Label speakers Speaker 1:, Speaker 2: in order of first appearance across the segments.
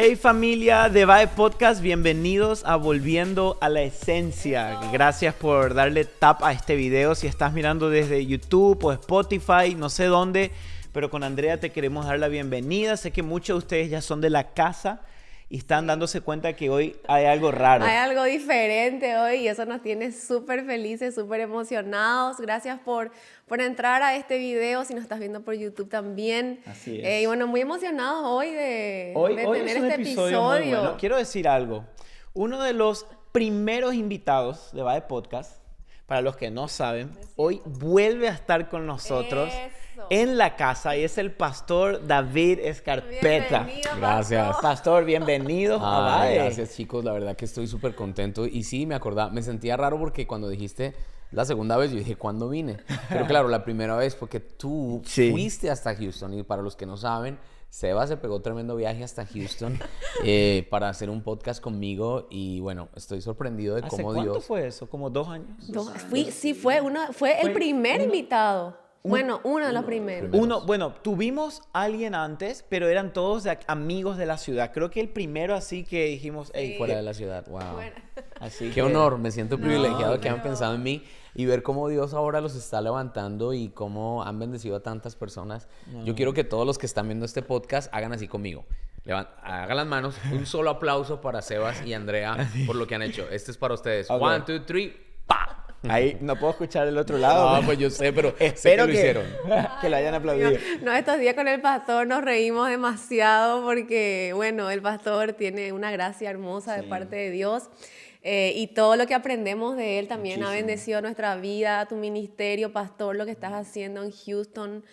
Speaker 1: Hey familia de Vae Podcast, bienvenidos a Volviendo a la Esencia. Gracias por darle tap a este video. Si estás mirando desde YouTube o Spotify, no sé dónde, pero con Andrea te queremos dar la bienvenida. Sé que muchos de ustedes ya son de la casa y están dándose cuenta que hoy hay algo raro.
Speaker 2: Hay algo diferente hoy y eso nos tiene súper felices, súper emocionados. Gracias por entrar a este video, si nos estás viendo por YouTube también.
Speaker 1: Así es.
Speaker 2: Y bueno, muy emocionados hoy de tener
Speaker 1: es un
Speaker 2: este
Speaker 1: episodio muy
Speaker 2: episodio.
Speaker 1: bueno. Quiero decir algo. Uno de los primeros invitados de Vae Podcast, para los que no saben, hoy vuelve a estar con nosotros en la casa y es el pastor David Escarpeta.
Speaker 2: Bienvenido,
Speaker 3: Gracias.
Speaker 1: Pastor, bienvenido a Vae.
Speaker 3: Gracias, chicos. La verdad que estoy súper contento. Y sí, me sentía raro porque cuando dijiste la segunda vez, yo dije, ¿cuándo vine? Pero claro, la primera vez fue que tú fuiste hasta Houston. Y para los que no saben, Seba se pegó tremendo viaje hasta Houston para hacer un podcast conmigo. Y bueno, estoy sorprendido de
Speaker 1: ¿Hace
Speaker 3: cómo
Speaker 1: cuánto
Speaker 3: Dios...
Speaker 1: fue eso? ¿Como 2 años?
Speaker 2: Fue el primer invitado. Bueno, uno de los primeros.
Speaker 1: Tuvimos alguien antes, pero eran todos amigos de la ciudad. Creo que el primero así que dijimos, hey,
Speaker 3: Fuera de la ciudad, wow.
Speaker 2: Bueno.
Speaker 1: Así
Speaker 3: Qué
Speaker 1: que-
Speaker 3: honor, me siento privilegiado que hayan
Speaker 2: pero-
Speaker 3: pensado en mí y ver cómo Dios ahora los está levantando y cómo han bendecido a tantas personas. Yo quiero que todos los que están viendo este podcast hagan así conmigo. Hagan las manos, un solo aplauso para Sebas y Andrea por lo que han hecho. Este es para ustedes.
Speaker 1: Ok.
Speaker 3: 1, 2, 3, ¡pa!
Speaker 1: Ahí no puedo escuchar el otro lado.
Speaker 3: No, pues yo sé, pero sé
Speaker 1: Espero
Speaker 3: que lo hicieron.
Speaker 1: que lo hayan aplaudido.
Speaker 2: No, estos días con el pastor nos reímos demasiado porque, bueno, el pastor tiene una gracia hermosa de parte de Dios y todo lo que aprendemos de él también ha
Speaker 1: Muchísimo.
Speaker 2: bendecido nuestra vida, tu ministerio, pastor, lo que estás haciendo en Houston,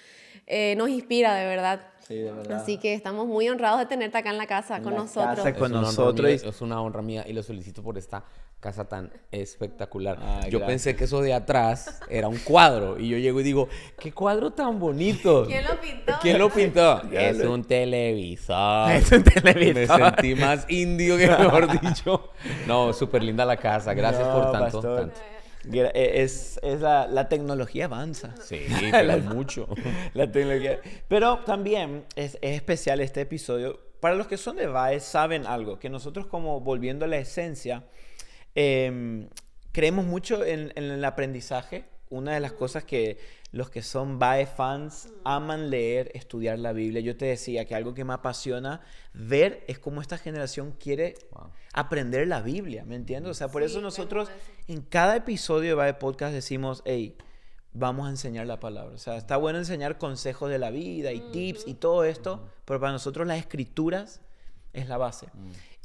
Speaker 2: nos inspira de verdad.
Speaker 1: Sí, de verdad.
Speaker 2: Así que estamos muy honrados de tenerte acá en la casa
Speaker 1: En
Speaker 2: con
Speaker 1: la
Speaker 2: nosotros.
Speaker 1: casa con
Speaker 3: Es un honor
Speaker 1: nosotros.
Speaker 3: mío, es una honra mía y los felicito por esta casa tan espectacular.
Speaker 1: Ay,
Speaker 3: Yo
Speaker 1: gracias.
Speaker 3: pensé que eso de atrás era un cuadro y yo llego y digo, ¿qué cuadro tan bonito?
Speaker 2: ¿Quién lo pintó?
Speaker 3: ¿Quién lo pintó?
Speaker 1: Ya
Speaker 3: Es
Speaker 1: lo-
Speaker 3: un televisor.
Speaker 1: Es un televisor.
Speaker 3: Me sentí más indio que mejor dicho. No, súper linda la casa. Gracias
Speaker 1: No,
Speaker 3: por tanto,
Speaker 1: pastor.
Speaker 3: tanto.
Speaker 1: Es la tecnología avanza.
Speaker 3: Sí, pero mucho.
Speaker 1: La tecnología. Pero también es especial este episodio. Para los que son de VAE saben algo, que nosotros como Volviendo a la Esencia, creemos mucho en el aprendizaje. Una de las cosas que los que son VAE fans aman leer, estudiar la Biblia. Yo te decía que algo que me apasiona ver es cómo esta generación quiere aprender la Biblia, ¿me entiendes? O sea, por eso nosotros en cada episodio de VAE Podcast decimos, hey, vamos a enseñar la palabra. O sea, está bueno enseñar consejos de la vida y tips y todo esto, pero para nosotros las escrituras es la base.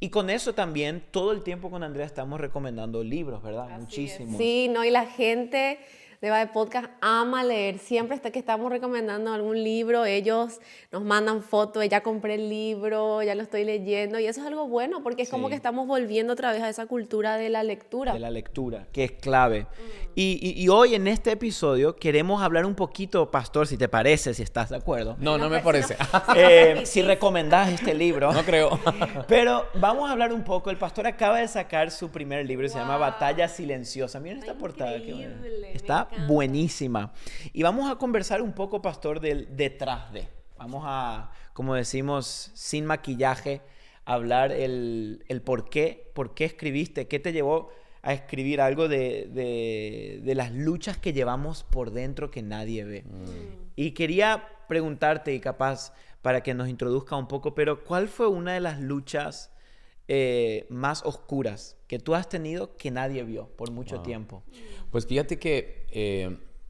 Speaker 1: Y con eso también, todo el tiempo con Andrea estamos recomendando libros, ¿verdad? Muchísimos.
Speaker 2: Sí, no, y la gente de Vae Podcast ama leer. Siempre está que estamos recomendando algún libro, ellos nos mandan fotos, ya compré el libro, ya lo estoy leyendo, y eso es algo bueno, porque es como
Speaker 1: Sí.
Speaker 2: que estamos volviendo otra vez a esa cultura de la lectura.
Speaker 1: De la lectura, que es clave. Y hoy en este episodio queremos hablar un poquito, pastor, si te parece, si estás de acuerdo,
Speaker 3: No, no me parece.
Speaker 1: si recomendás este libro.
Speaker 3: No creo.
Speaker 1: Pero vamos a hablar un poco. El pastor acaba de sacar su primer libro, se llama Batalla Silenciosa. Miren esta portada. Qué buena.
Speaker 2: increíble, me
Speaker 1: Está
Speaker 2: encanta.
Speaker 1: buenísima. Y vamos a conversar un poco, pastor, del detrás de. Vamos a, como decimos, sin maquillaje, hablar el por qué escribiste, qué te llevó a escribir algo de las luchas que llevamos por dentro que nadie ve. Y quería preguntarte, y capaz para que nos introduzca un poco, pero ¿cuál fue una de las luchas más oscuras que tú has tenido que nadie vio por mucho tiempo?
Speaker 3: Pues fíjate que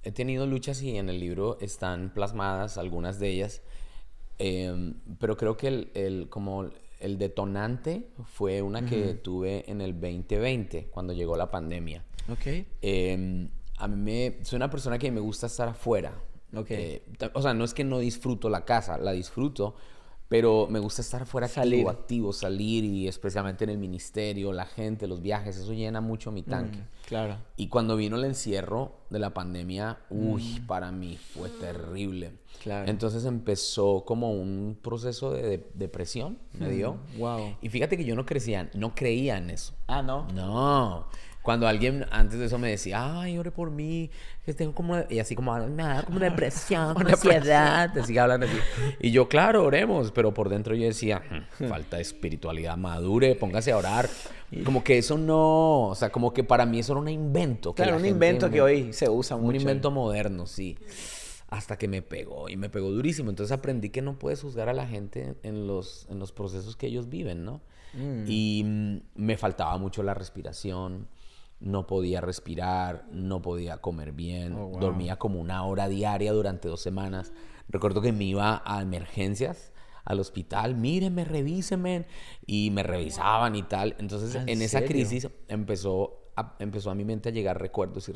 Speaker 3: he tenido luchas y en el libro están plasmadas algunas de ellas, pero creo que el detonante fue una que tuve en el 2020, cuando llegó la pandemia.
Speaker 1: Ok.
Speaker 3: Soy una persona que me gusta estar afuera.
Speaker 1: Ok.
Speaker 3: O sea, no es que no disfruto la casa, la disfruto, pero me gusta estar afuera activo, salir y especialmente en el ministerio, la gente, los viajes, eso llena mucho mi tanque.
Speaker 1: Claro.
Speaker 3: Y cuando vino el encierro de la pandemia, para mí fue terrible.
Speaker 1: Claro.
Speaker 3: Entonces empezó como un proceso de depresión, me dio.
Speaker 1: Wow.
Speaker 3: Y fíjate que yo no creía en eso.
Speaker 1: Ah, ¿no?
Speaker 3: No. cuando alguien antes de eso me decía, ay, ore por mí, que tengo como, y así como, me da como depresión, como ansiedad, te sigue hablando así. Y yo, claro, oremos, pero por dentro yo decía, falta de espiritualidad, madure, póngase a orar. Como que eso no, o sea, como que para mí eso era un invento.
Speaker 1: Claro, un invento que hoy se usa mucho.
Speaker 3: Un invento moderno, sí. Hasta que me pegó, y me pegó durísimo. Entonces aprendí que no puedes juzgar a la gente en los procesos que ellos viven, ¿no? Y me faltaba mucho la respiración, no podía respirar, no podía comer bien, dormía como 1 hora diaria durante 2 semanas. Recuerdo que me iba a emergencias, al hospital, mírenme, revísenme, y me revisaban y tal. Entonces, en esa crisis empezó a mi mente a llegar recuerdos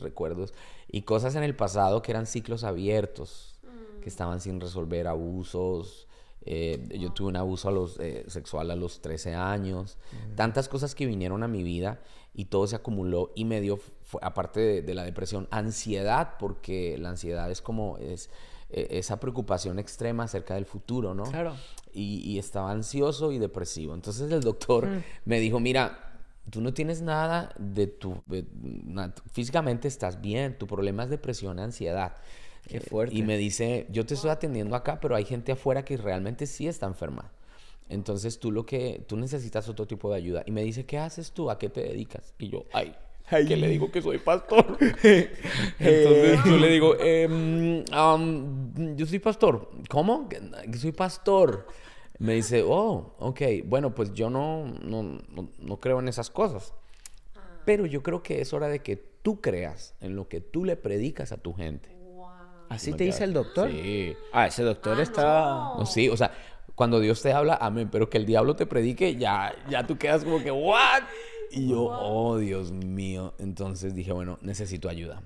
Speaker 3: y cosas en el pasado que eran ciclos abiertos, que estaban sin resolver, abusos. Yo tuve un abuso sexual a los 13 años, tantas cosas que vinieron a mi vida y todo se acumuló y me dio, aparte de la depresión, ansiedad, porque la ansiedad es como esa preocupación extrema acerca del futuro, ¿no?
Speaker 1: Claro.
Speaker 3: Y estaba ansioso y depresivo. Entonces el doctor me dijo, mira, tú no tienes nada físicamente estás bien, tu problema es depresión, ansiedad.
Speaker 1: Qué fuerte.
Speaker 3: Y me dice, yo te estoy atendiendo acá, pero hay gente afuera que realmente sí está enferma. Entonces tú necesitas otro tipo de ayuda. Y me dice, ¿qué haces tú? ¿A qué te dedicas? Y yo, ¿qué le digo? Que soy pastor. Entonces yo le digo, yo soy pastor. ¿Cómo? Que soy pastor. Me dice, oh, ok, bueno, pues yo no creo en esas cosas. Pero yo creo que es hora de que tú creas en lo que tú le predicas a tu gente.
Speaker 1: ¿Así te dice el doctor?
Speaker 3: Sí.
Speaker 1: Ese doctor está...
Speaker 3: No, sí, o sea, cuando Dios te habla, amén, pero que el diablo te predique, ya tú quedas como que, ¿what? Y yo, oh, Dios mío. Entonces dije, bueno, necesito ayuda.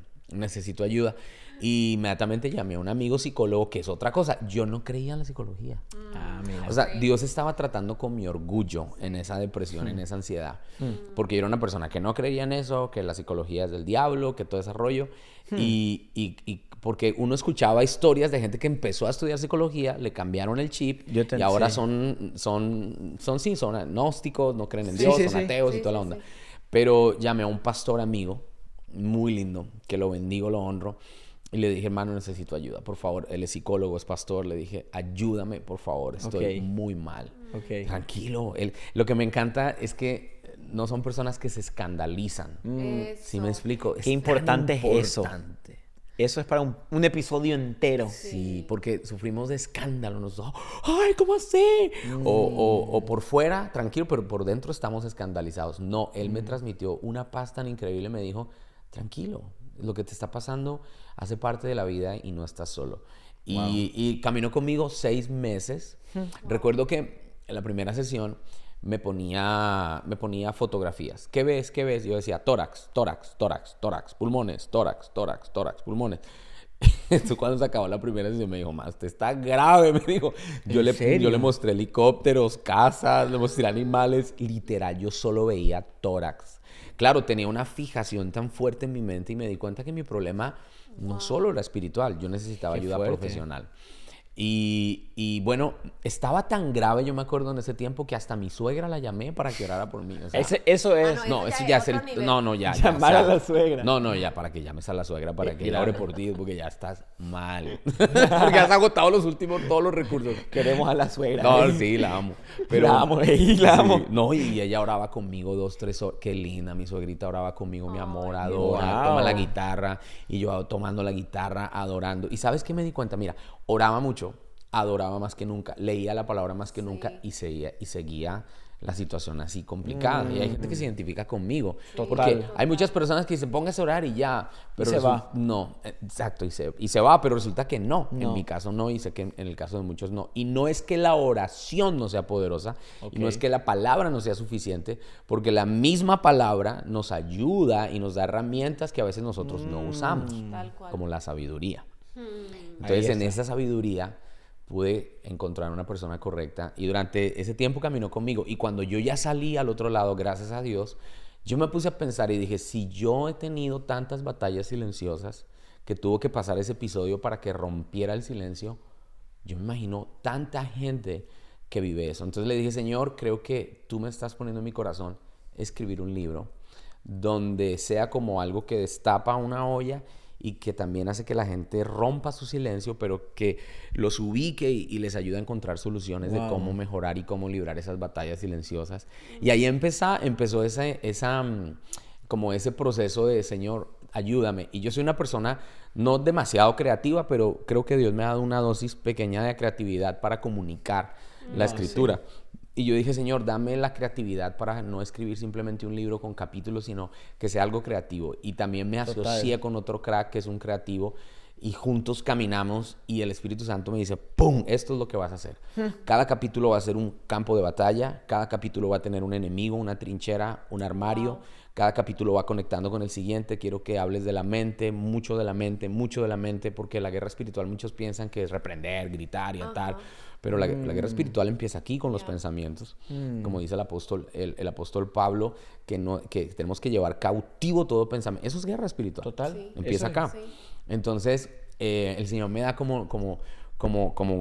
Speaker 3: Y inmediatamente llamé a un amigo psicólogo, que es otra cosa. Yo no creía en la psicología.
Speaker 1: Mira.
Speaker 3: O sea, Dios estaba tratando con mi orgullo en esa depresión, en esa ansiedad. Porque yo era una persona que no creía en eso, que la psicología es del diablo, que todo ese rollo. Y porque uno escuchaba historias de gente que empezó a estudiar psicología, le cambiaron el chip y ahora son agnósticos, no creen en Dios, son ateos y toda la onda. Pero llamé a un pastor amigo, muy lindo, que lo bendigo, lo honro. Y le dije, hermano, necesito ayuda, por favor. Él es psicólogo, es pastor. Le dije, ayúdame, por favor, estoy muy mal. Tranquilo. Lo que me encanta es que no son personas que se escandalizan. ¿Sí me explico?
Speaker 1: Qué importante es eso. Eso es para un episodio entero.
Speaker 3: Sí, porque sufrimos de escándalo. ¡Ay, cómo así! O por fuera, tranquilo, pero por dentro estamos escandalizados. No, él me transmitió una paz tan increíble. Me dijo, tranquilo, lo que te está pasando hace parte de la vida y no estás solo. Y caminó conmigo 6 meses. Recuerdo que en la primera sesión me ponía fotografías. ¿Qué ves? ¿Qué ves? Yo decía tórax, tórax, tórax, tórax, pulmones, tórax, tórax, tórax, pulmones. Esto cuando se acabó la primera sesión me dijo, usted está grave, me dijo. Yo le mostré helicópteros, casas, le mostré animales. Literal, yo solo veía tórax. Claro, tenía una fijación tan fuerte en mi mente y me di cuenta que mi problema no solo era espiritual, yo necesitaba ayuda profesional. Y bueno, estaba tan grave, yo me acuerdo en ese tiempo, que hasta mi suegra la llamé para que orara por mí. O sea,
Speaker 1: eso es...
Speaker 3: no, eso ya es el... No, ya.
Speaker 1: Llamar a la suegra.
Speaker 3: No, ya, para que llames a la suegra, para que ella ore por ti, porque ya estás mal. Porque has agotado todos los recursos.
Speaker 1: Queremos a la suegra.
Speaker 3: No, sí, la amo. Pero,
Speaker 1: la amo.
Speaker 3: No, y ella oraba conmigo 2, 3 horas. Qué linda, mi suegrita oraba conmigo, mi amor, adora, toma la guitarra. Y yo tomando la guitarra, adorando. ¿Y sabes qué me di cuenta? Mira, oraba mucho, adoraba más que nunca, leía la palabra más que nunca y seguía la situación así complicada. Y hay gente que se identifica conmigo. Porque hay muchas personas que dicen, póngase a orar y ya. Pero
Speaker 1: se va.
Speaker 3: No, exacto, y se va, pero resulta que no. En mi caso no, y sé que en el caso de muchos no. Y no es que la oración no sea poderosa, y no es que la palabra no sea suficiente, porque la misma palabra nos ayuda y nos da herramientas que a veces nosotros no usamos, como la sabiduría. Entonces, en esa sabiduría pude encontrar una persona correcta y durante ese tiempo caminó conmigo. Y cuando yo ya salí al otro lado, gracias a Dios, yo me puse a pensar y dije, si yo he tenido tantas batallas silenciosas que tuvo que pasar ese episodio para que rompiera el silencio, yo me imagino tanta gente que vive eso. Entonces le dije, Señor, creo que tú me estás poniendo en mi corazón escribir un libro donde sea como algo que destapa una olla y que también hace que la gente rompa su silencio, pero que los ubique y les ayude a encontrar soluciones de cómo mejorar y cómo librar esas batallas silenciosas. Y ahí empezó como ese proceso de, Señor, ayúdame. Y yo soy una persona no demasiado creativa, pero creo que Dios me ha dado una dosis pequeña de creatividad para comunicar la escritura. Sí. Y yo dije, Señor, dame la creatividad para no escribir simplemente un libro con capítulos, sino que sea algo creativo. Y también me asocié con otro crack que es un creativo y juntos caminamos y el Espíritu Santo me dice, ¡pum! Esto es lo que vas a hacer. Cada capítulo va a ser un campo de batalla, cada capítulo va a tener un enemigo, una trinchera, un armario. Cada capítulo va conectando con el siguiente. Quiero que hables de la mente, mucho de la mente, porque la guerra espiritual muchos piensan que es reprender, gritar y atar. Pero la guerra espiritual empieza aquí con los pensamientos. Como dice el apóstol Pablo, que tenemos que llevar cautivo todo pensamiento. Eso es guerra espiritual.
Speaker 1: Total.
Speaker 3: Sí. Empieza acá. Sí. Entonces, el Señor me da como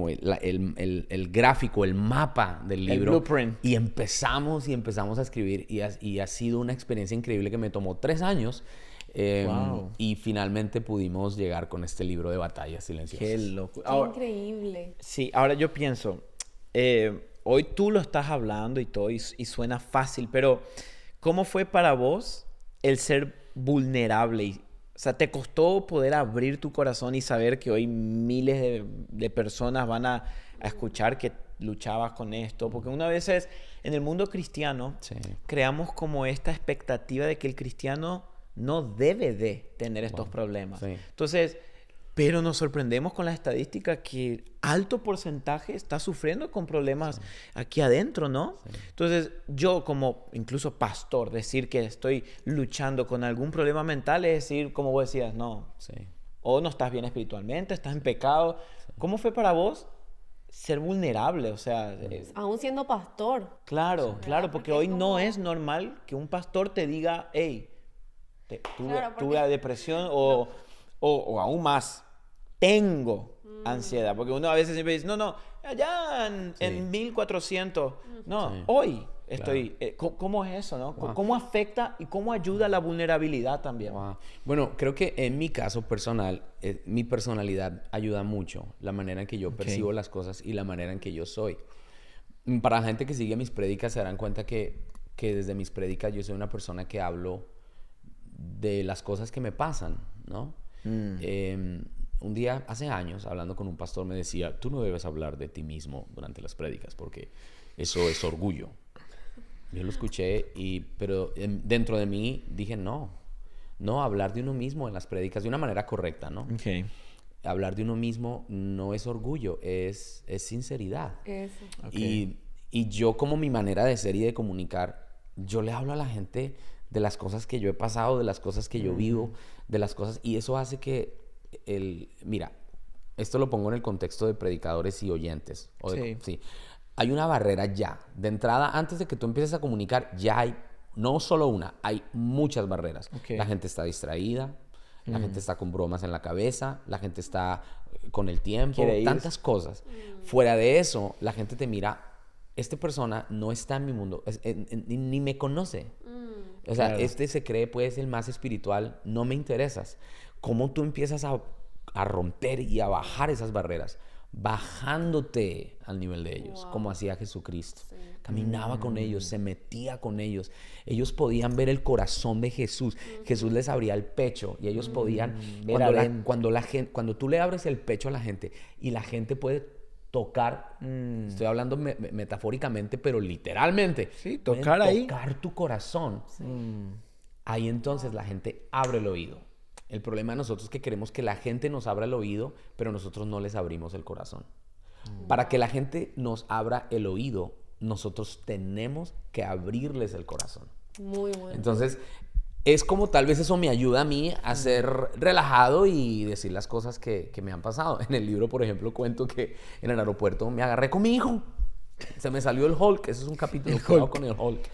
Speaker 3: el gráfico, el mapa del libro.
Speaker 1: El blueprint.
Speaker 3: Y empezamos a escribir y ha sido una experiencia increíble que me tomó 3 años. Y finalmente pudimos llegar con este libro de batallas silenciosas.
Speaker 1: Qué loco.
Speaker 2: Qué increíble.
Speaker 1: Sí, ahora yo pienso, hoy tú lo estás hablando y todo, y suena fácil, pero ¿cómo fue para vos el ser vulnerable? O sea, ¿te costó poder abrir tu corazón y saber que hoy miles de personas van a escuchar que luchabas con esto? Porque una vez en el mundo cristiano creamos como esta expectativa de que el cristiano no debe de tener estos problemas. Sí. Entonces, pero nos sorprendemos con la estadística que alto porcentaje está sufriendo con problemas aquí adentro, ¿no? Sí. Entonces, yo como incluso pastor, decir que estoy luchando con algún problema mental es decir, como vos decías, no. Sí. O no estás bien espiritualmente, estás en pecado. Sí. ¿Cómo fue para vos ser vulnerable? O sea...
Speaker 2: aún siendo pastor.
Speaker 1: Claro, claro, porque hoy no es normal que un pastor te diga, hey, tuve depresión o aún más, tengo ansiedad. Porque uno a veces siempre dice, no, allá en 1400, hoy estoy... Claro. ¿Cómo es eso, no? Wow. ¿Cómo afecta y cómo ayuda la vulnerabilidad también?
Speaker 3: Wow. Bueno, creo que en mi caso personal, mi personalidad ayuda mucho, la manera en que yo percibo las cosas y la manera en que yo soy. Para la gente que sigue mis prédicas se darán cuenta que desde mis prédicas yo soy una persona que hablo de las cosas que me pasan, ¿no? Un día, hace años, hablando con un pastor, me decía, tú no debes hablar de ti mismo durante las prédicas porque eso es orgullo. Yo lo escuché, pero dentro de mí dije, no, hablar de uno mismo en las prédicas de una manera correcta, ¿no?
Speaker 1: Okay.
Speaker 3: Hablar de uno mismo no es orgullo, es sinceridad.
Speaker 2: Eso.
Speaker 3: Okay. Y yo, como mi manera de ser y de comunicar, yo le hablo a la gente de las cosas que yo he pasado, de las cosas que yo vivo, de las cosas... Y eso hace que mira, esto lo pongo en el contexto de predicadores y oyentes. Sí. Hay una barrera ya. De entrada, antes de que tú empieces a comunicar, ya hay, no solo una, hay muchas barreras. Okay. La gente está distraída, la gente está con bromas en la cabeza, la gente está con el tiempo, tantas cosas. Fuera de eso, la gente te mira... Esta persona no está en mi mundo, ni me conoce. O sea, claro. Se cree pues el más espiritual, no me interesas. ¿Cómo tú empiezas a romper y a bajar esas barreras? Bajándote al nivel de ellos, como hacía Jesucristo. Sí. Caminaba con ellos, se metía con ellos. Ellos podían ver el corazón de Jesús. Jesús les abría el pecho y ellos podían... Cuando tú le abres el pecho a la gente y la gente puede tocar, estoy hablando metafóricamente, pero literalmente.
Speaker 1: Sí, tocar ahí.
Speaker 3: Tocar tu corazón. Sí. Ahí entonces la gente abre el oído. El problema de nosotros es que queremos que la gente nos abra el oído, pero nosotros no les abrimos el corazón. Para que la gente nos abra el oído, nosotros tenemos que abrirles el corazón.
Speaker 2: Muy bueno.
Speaker 3: Entonces, es como tal vez eso me ayuda a mí a ser relajado y decir las cosas que me han pasado. En el libro, por ejemplo, cuento que en el aeropuerto me agarré con mi hijo. Se me salió el Hulk. Ese es un capítulo con el Hulk.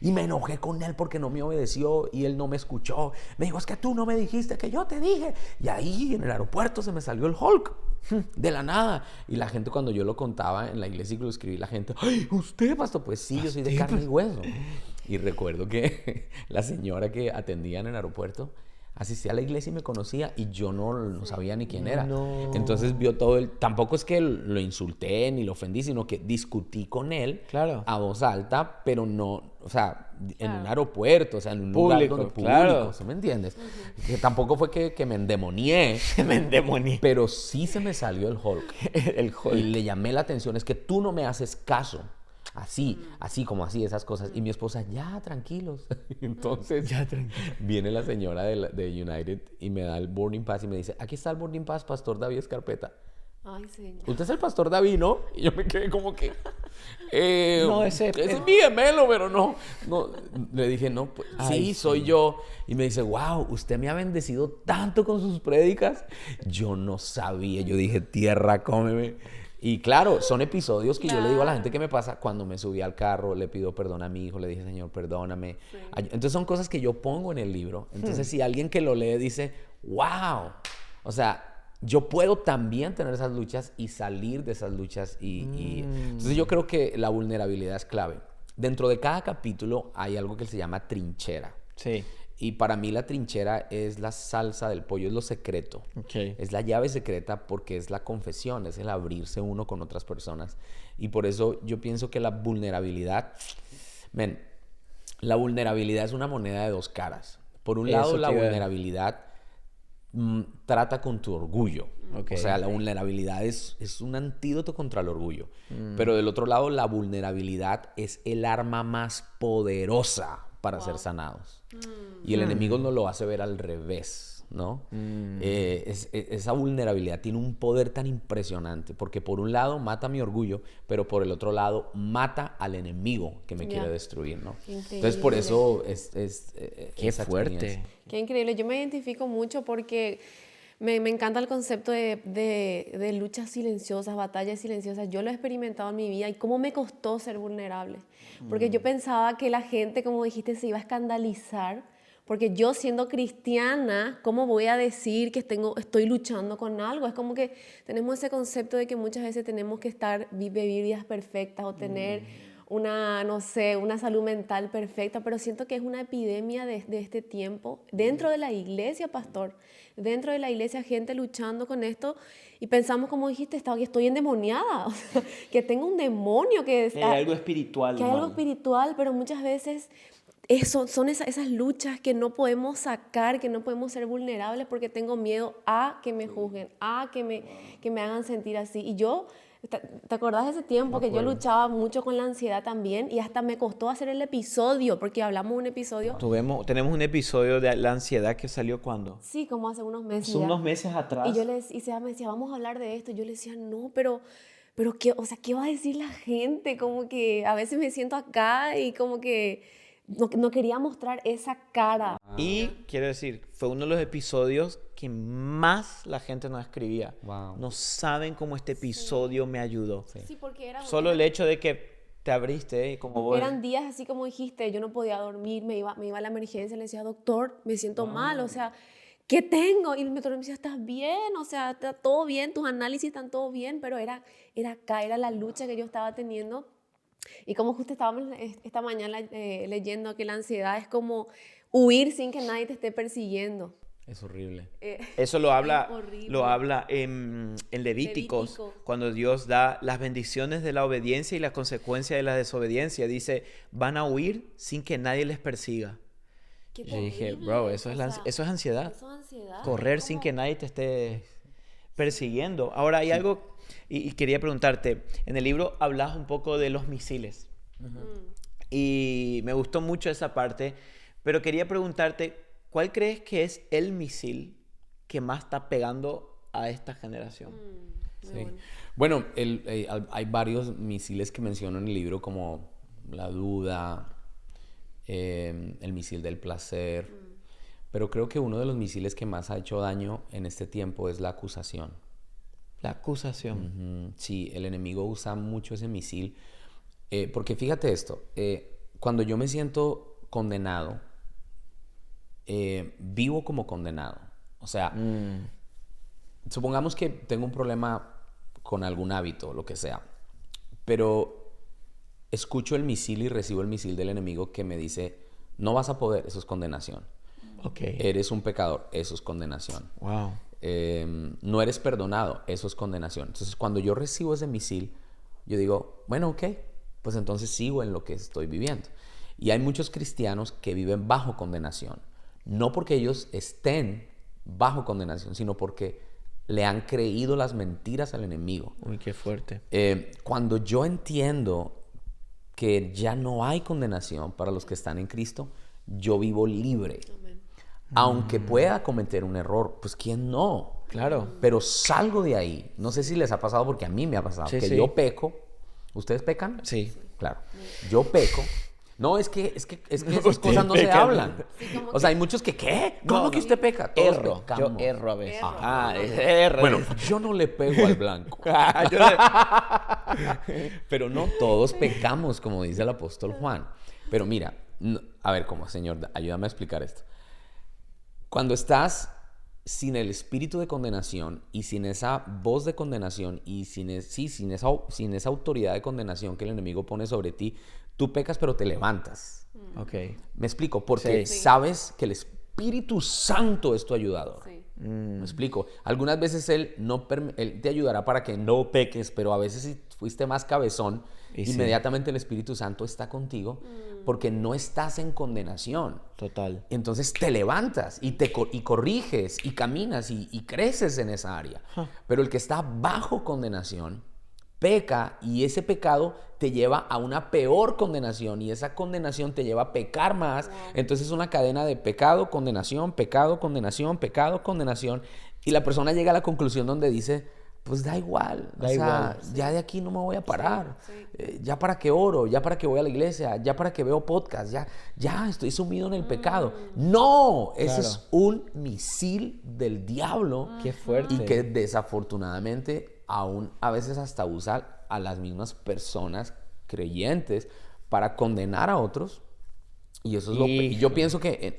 Speaker 3: Y me enojé con él porque no me obedeció y él no me escuchó. Me dijo, es que tú no me dijiste, que yo te dije. Y ahí en el aeropuerto se me salió el Hulk. De la nada. Y la gente, cuando yo lo contaba en la iglesia y lo escribí, la gente, ¡ay, usted, pastor! Pues sí, yo soy de carne y hueso. Y recuerdo que la señora que atendía en el aeropuerto asistía a la iglesia y me conocía y yo no sabía ni quién era.
Speaker 1: No.
Speaker 3: Entonces vio todo el... Tampoco es que lo insulté ni lo ofendí, sino que discutí con él
Speaker 1: Claro.
Speaker 3: a voz alta, pero no... O sea, en un
Speaker 2: Claro.
Speaker 3: aeropuerto, o sea, en un lugar
Speaker 1: Público,
Speaker 3: donde público,
Speaker 1: claro.
Speaker 3: ¿sí me entiendes? Que tampoco fue que me endemonié,
Speaker 1: Me endemonié.
Speaker 3: pero sí se me salió el Hulk.
Speaker 1: El Hulk.
Speaker 3: Y le llamé la atención, es que tú no me haces caso. Así, así, esas cosas. Y mi esposa, ya, tranquilos. Y entonces,
Speaker 1: Ya, tranquilo.
Speaker 3: viene la señora de United y me da el boarding pass y me dice, aquí está el boarding pass, Pastor David Escarpeta.
Speaker 2: Ay, señor.
Speaker 3: Usted es el Pastor David, ¿no? Y yo me quedé como que...
Speaker 1: No, ese
Speaker 3: es mi gemelo, pero no. Le dije, no, pues,
Speaker 1: Ay,
Speaker 3: sí, soy yo. Y me dice, wow, usted me ha bendecido tanto con sus prédicas. Yo no sabía. Yo dije, tierra, cómeme. Y claro, son episodios que yo le digo a la gente que me pasa cuando me subí al carro, le pido perdón a mi hijo, le dije, Señor, perdóname.
Speaker 2: Sí.
Speaker 3: Entonces son cosas que yo pongo en el libro. Entonces si alguien que lo lee dice, wow, o sea, yo puedo también tener esas luchas y salir de esas luchas. Entonces yo creo que la vulnerabilidad es clave. Dentro de cada capítulo hay algo que se llama trinchera.
Speaker 1: Sí.
Speaker 3: Y para mí la trinchera es la salsa del pollo, es lo secreto.
Speaker 1: Ok.
Speaker 3: Es la llave secreta porque es la confesión, es el abrirse uno con otras personas. Y por eso yo pienso que la vulnerabilidad, la vulnerabilidad es una moneda de dos caras. Por un lado,
Speaker 1: Eso
Speaker 3: la
Speaker 1: te iba a-
Speaker 3: vulnerabilidad trata con tu orgullo.
Speaker 1: Ok.
Speaker 3: O sea, la vulnerabilidad es un antídoto contra el orgullo. Pero del otro lado, la vulnerabilidad es el arma más poderosa para ser sanados. Y el enemigo nos lo hace ver al revés, ¿no? Esa vulnerabilidad tiene un poder tan impresionante porque por un lado mata mi orgullo, pero por el otro lado mata al enemigo que me
Speaker 2: Ya.
Speaker 3: quiere destruir, ¿no?
Speaker 2: Qué
Speaker 3: Entonces por
Speaker 2: increíble.
Speaker 3: eso
Speaker 1: Qué
Speaker 3: esa
Speaker 1: fuerte.
Speaker 3: experiencia.
Speaker 2: Qué increíble. Yo me identifico mucho porque me encanta el concepto de luchas silenciosas, batallas silenciosas. Yo lo he experimentado en mi vida y cómo me costó ser vulnerable. Porque yo pensaba que la gente, como dijiste, se iba a escandalizar. Porque yo siendo cristiana, ¿cómo voy a decir que estoy luchando con algo? Es como que tenemos ese concepto de que muchas veces tenemos que vivir vidas perfectas o tener no sé, una salud mental perfecta, pero siento que es una epidemia de este tiempo. Dentro de la iglesia, pastor, dentro de la iglesia, gente luchando con esto y pensamos, como dijiste, estoy endemoniada, o sea, que tengo un demonio,
Speaker 1: Que hay algo espiritual.
Speaker 2: que hay algo
Speaker 1: mal.
Speaker 2: espiritual, pero muchas veces son esas luchas que no podemos sacar, que no podemos ser vulnerables porque tengo miedo a que me juzguen, a que me hagan sentir así. Y yo, ¿te acordás de ese tiempo que yo luchaba mucho con la ansiedad también? Y hasta me costó hacer el episodio, porque hablamos de un episodio,
Speaker 1: Tenemos un episodio de la ansiedad que salió cuando.
Speaker 2: sí, como hace unos meses
Speaker 1: Son
Speaker 2: ya.
Speaker 1: unos meses atrás.
Speaker 2: Y Seba me decía, vamos a hablar de esto. Yo le decía, no, pero ¿qué, o sea, ¿qué va a decir la gente? Como que a veces me siento acá y como que no quería mostrar esa cara.
Speaker 1: Y quiero decir, fue uno de los episodios que más la gente nos escribía.
Speaker 3: Wow.
Speaker 1: No saben cómo este episodio me ayudó.
Speaker 2: Sí, porque
Speaker 1: Solo el hecho de que te abriste y como vos...
Speaker 2: eran días así como dijiste, yo no podía dormir, me iba a la emergencia, le decía, doctor, me siento mal, o sea, ¿qué tengo? Y el doctor me decía, ¿estás bien? O sea, está todo bien, tus análisis están todo bien, pero era acá, era la lucha que yo estaba teniendo. Y como justo estábamos esta mañana leyendo que la ansiedad es como huir sin que nadie te esté persiguiendo.
Speaker 3: Es horrible.
Speaker 1: Eso lo habla,
Speaker 2: Es horrible.
Speaker 1: lo habla en Levíticos,
Speaker 2: Levítico.
Speaker 1: cuando Dios da las bendiciones de la obediencia y las consecuencias de la desobediencia. Dice, van a huir sin que nadie les persiga.
Speaker 2: Qué
Speaker 1: Yo dije,
Speaker 2: terrible,
Speaker 1: bro, eso
Speaker 2: o
Speaker 1: es,
Speaker 2: sea,
Speaker 1: eso es ansiedad.
Speaker 2: eso es ansiedad.
Speaker 1: Correr
Speaker 2: Es
Speaker 1: sin
Speaker 2: como-
Speaker 1: que nadie te esté persiguiendo. Ahora hay algo, y quería preguntarte, en el libro hablas un poco de los misiles. Y me gustó mucho esa parte, pero quería preguntarte, ¿cuál crees que es el misil que más está pegando a esta generación?
Speaker 2: Muy
Speaker 3: Sí.
Speaker 2: bueno.
Speaker 3: Bueno, hay varios misiles que menciono en el libro como la duda, el misil del placer, pero creo que uno de los misiles que más ha hecho daño en este tiempo es la acusación.
Speaker 1: La acusación.
Speaker 3: Sí, el enemigo usa mucho ese misil, porque fíjate esto, cuando yo me siento condenado, vivo como condenado. O sea, supongamos que tengo un problema con algún hábito, lo que sea, pero escucho el misil y recibo el misil del enemigo que me dice, no vas a poder, eso es condenación.
Speaker 1: Okay.
Speaker 3: Eres un pecador, eso es condenación.
Speaker 1: Wow.
Speaker 3: No eres perdonado, eso es condenación. Entonces, cuando yo recibo ese misil, yo digo, bueno, ok, pues entonces sigo en lo que estoy viviendo. Y hay muchos cristianos que viven bajo condenación, no porque ellos estén bajo condenación, sino porque le han creído las mentiras al enemigo.
Speaker 1: Uy, qué fuerte.
Speaker 3: Cuando yo entiendo que ya no hay condenación para los que están en Cristo, yo vivo libre.
Speaker 2: Amén.
Speaker 3: Aunque pueda cometer un error, pues ¿quién no?
Speaker 1: Claro.
Speaker 3: Pero salgo de ahí. No sé si les ha pasado, porque a mí me ha pasado,
Speaker 1: Sí,
Speaker 3: que
Speaker 1: sí.
Speaker 3: yo peco. ¿Ustedes pecan?
Speaker 1: Sí.
Speaker 3: Claro. Yo peco. No, es que esas
Speaker 1: Usted
Speaker 3: cosas no se
Speaker 1: peca.
Speaker 3: hablan.
Speaker 2: como
Speaker 3: O sea, hay muchos que, ¿qué? ¿Cómo
Speaker 1: No,
Speaker 3: que
Speaker 1: no.
Speaker 3: usted peca? Todos
Speaker 1: Erro.
Speaker 3: pecamos.
Speaker 1: Yo erro a veces.
Speaker 2: Erro.
Speaker 1: Ah, erro.
Speaker 3: Bueno, yo no le pego al blanco. Pero no todos pecamos, como dice el apóstol Juan. Pero mira, a ver, Señor, ayúdame a explicar esto. Cuando estás sin el espíritu de condenación y sin esa voz de condenación y sin esa autoridad de condenación que el enemigo pone sobre ti, tú pecas pero te levantas.
Speaker 1: Ok.
Speaker 3: Me explico, porque
Speaker 1: Sí.
Speaker 3: sabes que el Espíritu Santo es tu ayudador.
Speaker 2: Sí.
Speaker 3: Me explico. Algunas veces Él te ayudará para que no peques, pero a veces si fuiste más cabezón,
Speaker 1: Y sí.
Speaker 3: inmediatamente el Espíritu Santo está contigo porque no estás en condenación.
Speaker 1: Total.
Speaker 3: Entonces te levantas y corriges y caminas y creces en esa área. Pero el que está bajo condenación peca y ese pecado te lleva a una peor condenación y esa condenación te lleva a pecar más. Entonces es una cadena de pecado, condenación, pecado, condenación, pecado, condenación. Y la persona llega a la conclusión donde dice, pues da igual,
Speaker 1: Da igual.
Speaker 3: ya de aquí no me voy a parar.
Speaker 2: Sí.
Speaker 3: Ya para qué oro, ya para qué voy a la iglesia, ya para qué veo podcast, ya estoy sumido en el pecado. No, ese
Speaker 1: Claro.
Speaker 3: es un misil del diablo.
Speaker 1: Qué fuerte.
Speaker 3: Y que desafortunadamente aún a veces hasta usa a las mismas personas creyentes para condenar a otros. Y eso es y yo pienso que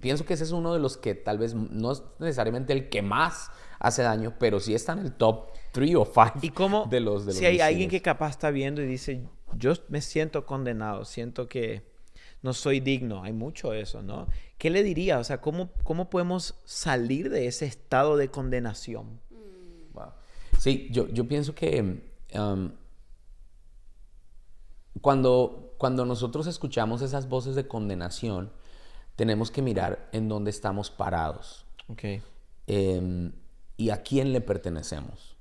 Speaker 3: pienso que ese es uno de los que tal vez no es necesariamente el que más hace daño, pero sí está en el top 3 o 5
Speaker 1: ¿Y cómo,
Speaker 3: de los
Speaker 1: si hay alguien que
Speaker 3: misiles.
Speaker 1: capaz está viendo y dice, yo me siento condenado, siento que no soy digno, hay mucho de eso, ¿no? ¿Qué le diría? O sea, ¿cómo podemos salir de ese estado de condenación?
Speaker 3: Wow. Sí, yo pienso que cuando nosotros escuchamos esas voces de condenación, tenemos que mirar en dónde estamos parados.
Speaker 1: Ok.
Speaker 3: Y a quién le pertenecemos.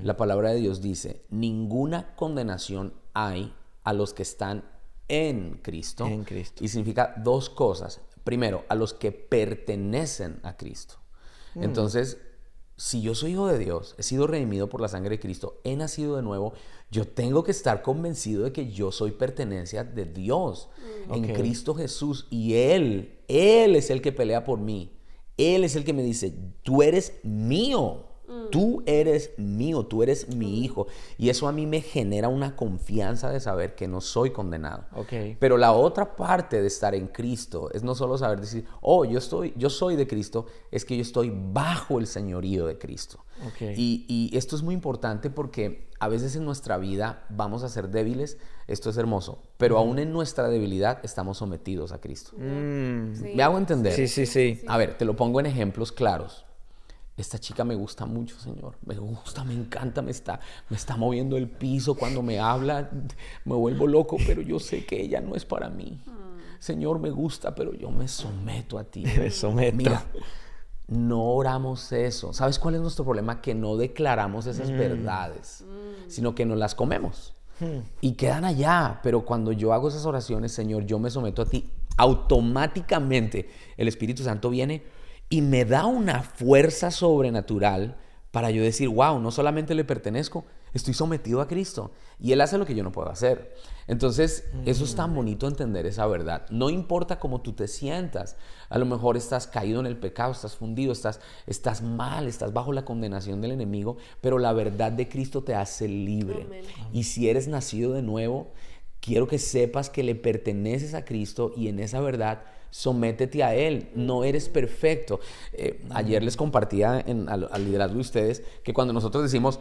Speaker 3: La palabra de Dios dice, ninguna condenación hay a los que están en Cristo.
Speaker 1: En Cristo.
Speaker 3: Y significa dos cosas. Primero, a los que pertenecen a Cristo. Entonces, si yo soy hijo de Dios, he sido redimido por la sangre de Cristo, he nacido de nuevo, yo tengo que estar convencido de que yo soy pertenencia de Dios en
Speaker 1: Ok.
Speaker 3: Cristo Jesús. Y Él es el que pelea por mí. Él es el que me dice, tú eres mío. Tú eres mío, tú eres mi hijo. Y eso a mí me genera una confianza de saber que no soy condenado.
Speaker 1: Ok.
Speaker 3: Pero la otra parte de estar en Cristo es no solo saber decir, oh, yo soy de Cristo, es que yo estoy bajo el señorío de Cristo.
Speaker 1: Ok.
Speaker 3: Y esto es muy importante porque a veces en nuestra vida vamos a ser débiles, esto es hermoso, pero aún en nuestra debilidad estamos sometidos a Cristo.
Speaker 2: Sí.
Speaker 3: ¿Me hago entender?
Speaker 1: Sí.
Speaker 3: A ver, te lo pongo en ejemplos claros. Esta chica me gusta mucho, Señor. Me gusta, me encanta, me está moviendo el piso cuando me habla. Me vuelvo loco, pero yo sé que ella no es para mí. Señor, me gusta, pero yo me someto a ti.
Speaker 1: Me someto.
Speaker 3: Mira, no oramos eso. ¿Sabes cuál es nuestro problema? Que no declaramos esas verdades, sino que nos las comemos. Y quedan allá. Pero cuando yo hago esas oraciones, Señor, yo me someto a ti, automáticamente el Espíritu Santo viene y me da una fuerza sobrenatural para yo decir, wow, no solamente le pertenezco, estoy sometido a Cristo. Y Él hace lo que yo no puedo hacer. Entonces, eso es tan bonito entender esa verdad. No importa cómo tú te sientas. A lo mejor estás caído en el pecado, estás fundido, estás mal, estás bajo la condenación del enemigo, pero la verdad de Cristo te hace libre.
Speaker 2: Amén.
Speaker 3: Y si eres nacido de nuevo, quiero que sepas que le perteneces a Cristo y en esa verdad sométete a Él, no eres perfecto. Ayer les compartía al liderazgo de ustedes que cuando nosotros decimos,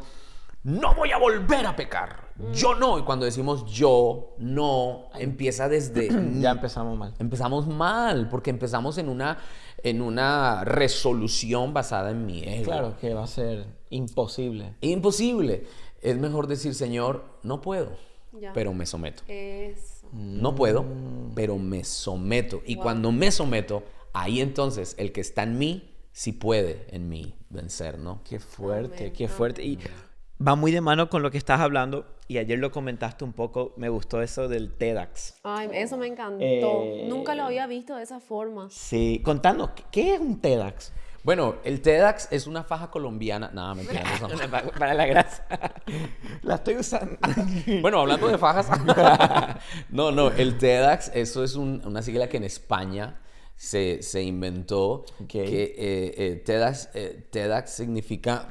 Speaker 3: no voy a volver a pecar. Yo no. Y cuando decimos yo no, empieza desde...
Speaker 1: Ya empezamos mal.
Speaker 3: Empezamos mal, porque empezamos en una resolución basada en mi ego.
Speaker 1: Claro que va a ser imposible.
Speaker 3: Imposible. Es mejor decir, Señor, no puedo,
Speaker 2: Ya.
Speaker 3: pero me someto.
Speaker 2: Eso.
Speaker 3: No puedo, pero me someto. Y cuando me someto, ahí entonces el que está en mí, sí puede en mí vencer, ¿no?
Speaker 1: Qué fuerte,
Speaker 2: Amén,
Speaker 1: qué fuerte. Y va muy de mano con lo que estás hablando. Y ayer lo comentaste un poco. Me gustó eso del TEDx.
Speaker 2: Ay, eso me encantó. Nunca lo había visto de esa forma.
Speaker 1: Sí. Contanos, ¿qué es un TEDx?
Speaker 3: Bueno, el TEDx es una faja colombiana. Nada, mentira, no es una faja.
Speaker 1: Para la grasa. La estoy usando.
Speaker 3: Bueno, hablando de fajas. No, el TEDx, eso es una sigla que en España se inventó. Que TEDx significa...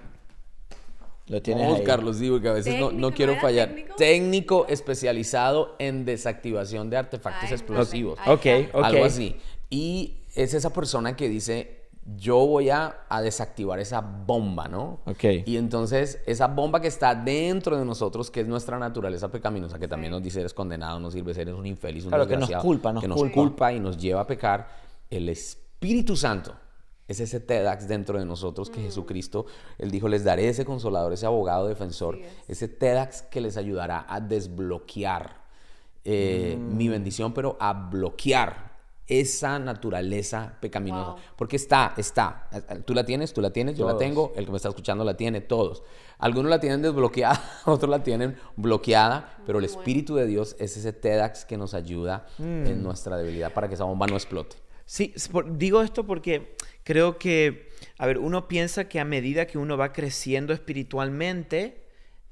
Speaker 1: Lo tienes
Speaker 3: Vamos a
Speaker 1: ahí.
Speaker 3: buscarlo, sí, porque a veces no
Speaker 2: ¿Técnico?
Speaker 3: quiero
Speaker 2: ¿No era
Speaker 3: fallar.
Speaker 2: técnico?
Speaker 3: Técnico especializado en desactivación de artefactos
Speaker 2: Ay,
Speaker 3: explosivos.
Speaker 2: ahí está.
Speaker 1: Ok.
Speaker 3: Algo así. Y es esa persona que dice, yo voy a desactivar esa bomba, ¿no?
Speaker 1: Ok.
Speaker 3: Y entonces, esa bomba que está dentro de nosotros, que es nuestra naturaleza pecaminosa, que también nos dice, eres condenado, no sirves, eres un infeliz, un
Speaker 1: Claro, que nos
Speaker 3: desgraciado.
Speaker 1: culpa, nos
Speaker 3: que nos
Speaker 1: culpa.
Speaker 3: culpa y nos lleva a pecar. El Espíritu Santo es ese TEDx dentro de nosotros que Jesucristo, Él dijo, les daré ese consolador, ese abogado defensor,
Speaker 2: Así es.
Speaker 3: ese TEDx que les ayudará a desbloquear mi bendición, pero a bloquear esa naturaleza pecaminosa.
Speaker 2: Wow.
Speaker 3: Porque está. Tú la tienes, yo la
Speaker 1: Todos.
Speaker 3: tengo, el que me está escuchando la tiene, todos. Algunos la tienen desbloqueada, otros la tienen bloqueada, pero el Espíritu de Dios es ese TEDx que nos ayuda en nuestra debilidad para que esa bomba no explote.
Speaker 1: Sí, digo esto porque creo que, a ver, uno piensa que a medida que uno va creciendo espiritualmente,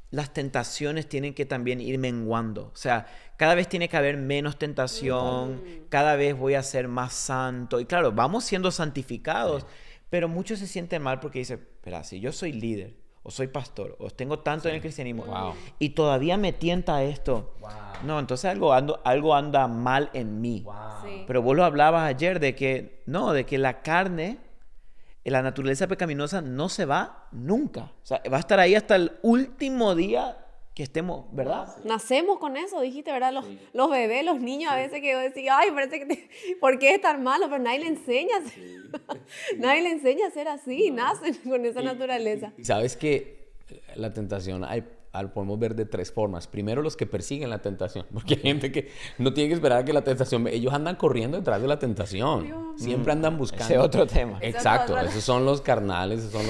Speaker 1: las tentaciones tienen que también ir menguando. O sea, cada vez tiene que haber menos tentación, cada vez voy a ser más santo. Y claro, vamos siendo santificados, pero muchos se sienten mal porque dicen, espera, si yo soy líder, o soy pastor, o tengo tanto en el cristianismo,
Speaker 3: Wow.
Speaker 1: y todavía me tienta esto, no, entonces algo anda mal en mí.
Speaker 2: Sí.
Speaker 1: Pero vos lo hablabas ayer de que, no, de que la carne, la naturaleza pecaminosa no se va nunca. O sea, va a estar ahí hasta el último día que estemos, ¿verdad?
Speaker 2: Nacemos con eso, dijiste, ¿verdad? Los bebés, los niños a veces que decís, ay, parece que ¿por qué es tan malo? Pero nadie le enseña, nadie le enseña a ser así, nacen con esa naturaleza.
Speaker 3: Y sabes que la tentación podemos ver de tres formas. Primero, los que persiguen la tentación, porque hay gente que no tiene que esperar a que la tentación... Ellos andan corriendo detrás de la tentación. Siempre andan buscando.
Speaker 1: Ese es otro tema.
Speaker 3: Exacto,
Speaker 2: Ese es otro-
Speaker 3: esos son los carnales, esos son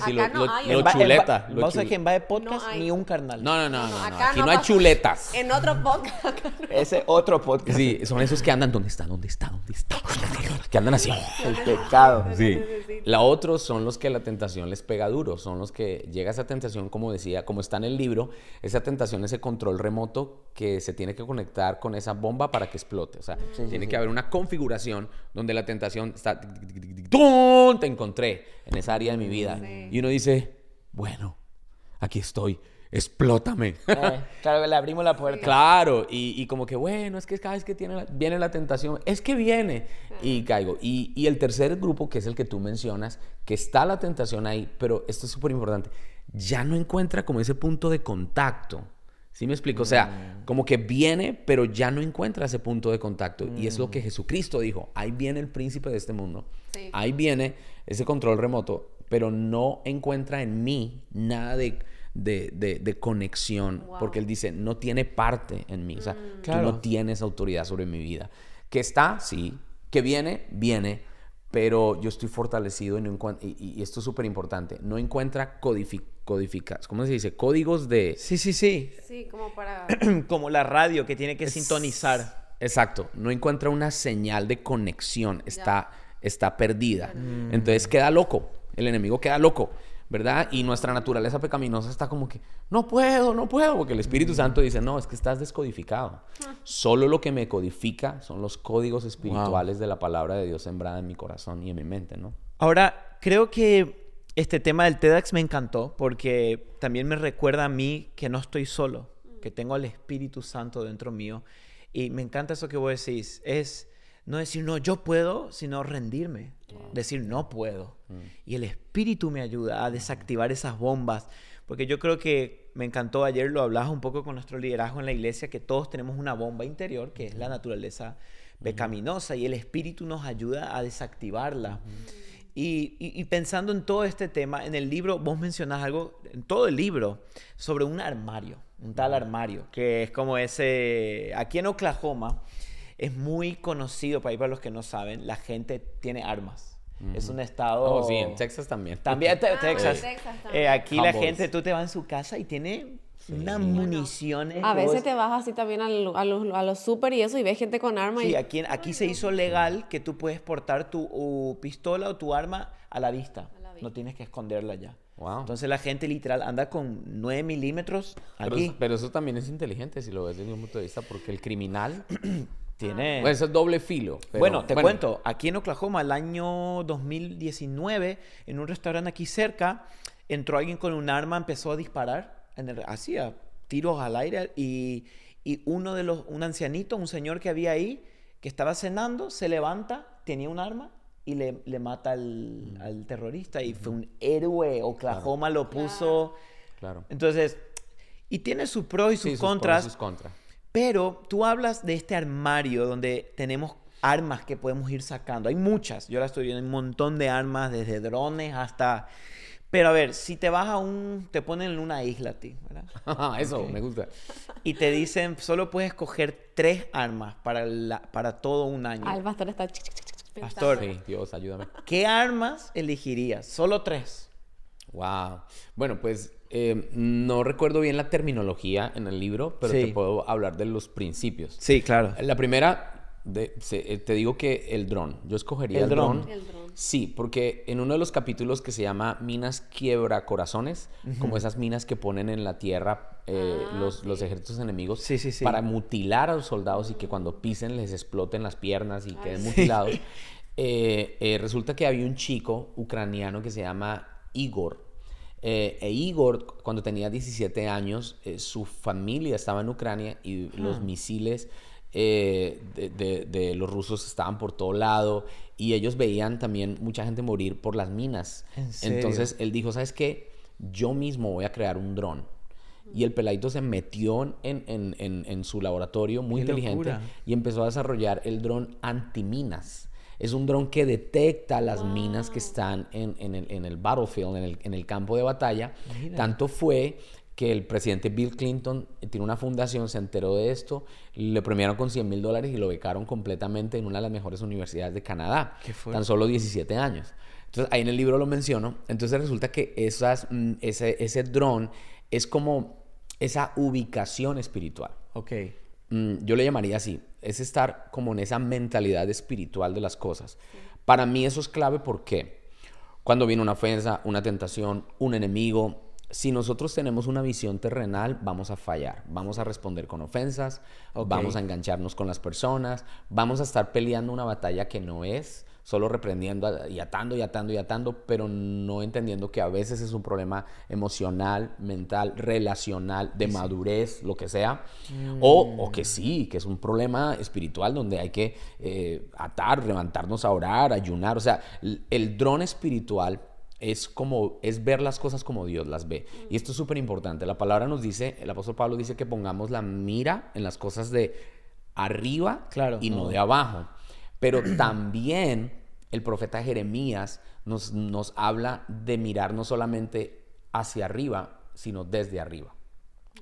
Speaker 3: sí,
Speaker 2: Acá no hay,
Speaker 3: los
Speaker 2: en
Speaker 3: chuletas.
Speaker 1: Vamos a ver que en Valle Podcast
Speaker 2: No hay.
Speaker 1: ni un carnal.
Speaker 3: No,
Speaker 2: acá
Speaker 3: aquí
Speaker 2: no
Speaker 3: no hay
Speaker 2: pasa.
Speaker 3: chuletas.
Speaker 2: En otro podcast. acá no.
Speaker 1: Ese otro podcast.
Speaker 3: Sí, son esos que andan, ¿dónde está? Que andan así.
Speaker 1: El pecado.
Speaker 3: Sí. La otra son los que la tentación les pega duro, son los que llega esa tentación, como decía, como está en el libro, esa tentación, ese control remoto que se tiene que conectar con esa bomba para que explote. O sea, tiene que haber una configuración donde la tentación está... ¡Tum! Te encontré en esa área de mi vida.
Speaker 2: Sí.
Speaker 3: Y uno dice, bueno, aquí estoy, explótame.
Speaker 1: Claro, le abrimos la puerta.
Speaker 3: Claro, y como que bueno, es que cada vez que viene la tentación, es que viene y caigo. Y el tercer grupo, que es el que tú mencionas, que está la tentación ahí, pero esto es súper importante, ya no encuentra como ese punto de contacto. ¿Sí me explico? O sea, como que viene, pero ya no encuentra ese punto de contacto. Y es lo que Jesucristo dijo, ahí viene el príncipe de este mundo,
Speaker 2: Sí.
Speaker 3: ahí viene ese control remoto, pero no encuentra en mí nada de conexión,
Speaker 2: Wow.
Speaker 3: porque él dice, no tiene parte en mí, o sea,
Speaker 1: Claro.
Speaker 3: tú no tienes autoridad sobre mi vida. Que está, sí, que viene, pero yo estoy fortalecido y, no y esto es súper importante, no encuentra ¿cómo se dice? Códigos de...
Speaker 1: Sí.
Speaker 2: Sí, como para...
Speaker 1: Como la radio que tiene que sintonizar.
Speaker 3: Exacto, no encuentra una señal de conexión, está perdida. Entonces queda loco, el enemigo queda loco, ¿verdad? Y nuestra naturaleza pecaminosa está como que, no puedo, porque el Espíritu Santo dice, no, es que estás descodificado. Solo lo que me codifica son los códigos espirituales de la palabra de Dios sembrada en mi corazón y en mi mente, ¿no?
Speaker 1: Ahora, creo que este tema del TEDx me encantó porque también me recuerda a mí que no estoy solo, que tengo al Espíritu Santo dentro mío. Y me encanta eso que vos decís. no decir, no, yo puedo, sino rendirme. Decir, no puedo. Y el Espíritu me ayuda a desactivar esas bombas. Porque yo creo que me encantó, ayer lo hablabas un poco con nuestro liderazgo en la iglesia, que todos tenemos una bomba interior, que es la naturaleza pecaminosa, y el Espíritu nos ayuda a desactivarla. Y pensando en todo este tema, en el libro vos mencionás algo, en todo el libro, sobre un armario, un tal armario, que es como ese, aquí en Oklahoma, es muy conocido, para los que no saben, la gente tiene armas. Es un estado...
Speaker 3: Oh, sí, en Texas también.
Speaker 1: También Texas. Aquí la
Speaker 3: Humbles.
Speaker 1: gente, tú te vas en su casa y tiene unas municiones.
Speaker 2: A
Speaker 1: que
Speaker 2: veces
Speaker 1: vos-
Speaker 2: te vas así también a los súper y eso y ves gente con armas.
Speaker 1: Sí,
Speaker 2: Y...
Speaker 1: aquí se hizo legal que tú puedes portar tu pistola o tu arma a la vista. No tienes que esconderla ya.
Speaker 3: Wow.
Speaker 1: Entonces la gente literal anda con 9 milímetros aquí.
Speaker 3: Pero eso también es inteligente si lo ves desde un punto de vista, porque el criminal,
Speaker 1: Tiene...
Speaker 3: bueno, eso es doble filo. Pero,
Speaker 1: Bueno, te cuento, aquí en Oklahoma, el año 2019, en un restaurante aquí cerca, entró alguien con un arma, empezó a disparar, hacía tiros al aire y un ancianito, un señor que había ahí, que estaba cenando, se levanta, tenía un arma y le mata al terrorista y fue un héroe. Oklahoma lo puso...
Speaker 3: Claro.
Speaker 1: Entonces, y tiene sus pros y sus
Speaker 3: Sí,
Speaker 1: contras.
Speaker 3: pros y sus contras.
Speaker 1: Pero tú hablas de este armario donde tenemos armas que podemos ir sacando. Hay muchas. Yo la estoy viendo, hay un montón de armas, desde drones hasta... Pero a ver, si te vas te ponen en una isla a ti, ¿verdad?
Speaker 3: Eso,
Speaker 1: Ok.
Speaker 3: me gusta.
Speaker 1: Y te dicen, solo puedes coger 3 armas para todo un año.
Speaker 2: Ah, el pastor está...
Speaker 1: Pastor,
Speaker 3: Sí, Dios, ayúdame.
Speaker 1: ¿qué armas elegirías? Solo 3.
Speaker 3: Wow. Bueno, pues no recuerdo bien la terminología en el libro, pero
Speaker 1: Sí.
Speaker 3: te puedo hablar de los principios.
Speaker 1: Sí, claro.
Speaker 3: La primera, te digo que el dron. Yo escogería
Speaker 1: El
Speaker 3: el
Speaker 1: dron.
Speaker 3: dron.
Speaker 2: El dron.
Speaker 3: Sí, porque en uno de los capítulos que se llama Minas Quiebra Corazones, como esas minas que ponen en la tierra los ejércitos enemigos
Speaker 1: Sí, sí, sí.
Speaker 3: para mutilar a los soldados y que cuando pisen les exploten las piernas y queden
Speaker 2: sí.
Speaker 3: mutilados. Resulta que había un chico ucraniano que se llama Igor. Igor, cuando tenía 17 años, su familia estaba en Ucrania y los misiles de los rusos estaban por todo lado y ellos veían también mucha gente morir por las minas.
Speaker 1: ¿En serio?
Speaker 3: Entonces él dijo, ¿sabes qué? Yo mismo voy a crear un dron. Y el peladito se metió en su laboratorio muy
Speaker 1: ¡Qué
Speaker 3: inteligente
Speaker 1: locura!
Speaker 3: y empezó a desarrollar el dron antiminas. Es un dron que detecta las minas que están en el battlefield, en el campo de batalla.
Speaker 1: Mira.
Speaker 3: Tanto fue que el presidente Bill Clinton tiene una fundación, se enteró de esto, le premiaron con $100,000 y lo becaron completamente en una de las mejores universidades de Canadá.
Speaker 1: Qué fuerte.
Speaker 3: Tan solo 17 años. Entonces, ahí en el libro lo menciono. Entonces, resulta que ese dron es como esa ubicación espiritual.
Speaker 1: Ok.
Speaker 3: Yo le llamaría así, es estar como en esa mentalidad espiritual de las cosas. Para mí eso es clave porque cuando viene una ofensa, una tentación, un enemigo, si nosotros tenemos una visión terrenal, vamos a fallar, vamos a responder con ofensas,
Speaker 1: Ok.
Speaker 3: vamos a engancharnos con las personas, vamos a estar peleando una batalla que no es, solo reprendiendo y atando, pero no entendiendo que a veces es un problema emocional, mental, relacional, de madurez, lo que sea. O que sí, que es un problema espiritual donde hay que atar, levantarnos a orar, ayunar. O sea, el dron espiritual es ver las cosas como Dios las ve. Y esto es súper importante. La palabra nos dice, el apóstol Pablo dice que pongamos la mira en las cosas de arriba
Speaker 1: Claro,
Speaker 3: y no
Speaker 1: no.
Speaker 3: de abajo. Pero también el profeta Jeremías nos habla de mirar no solamente hacia arriba, sino desde arriba.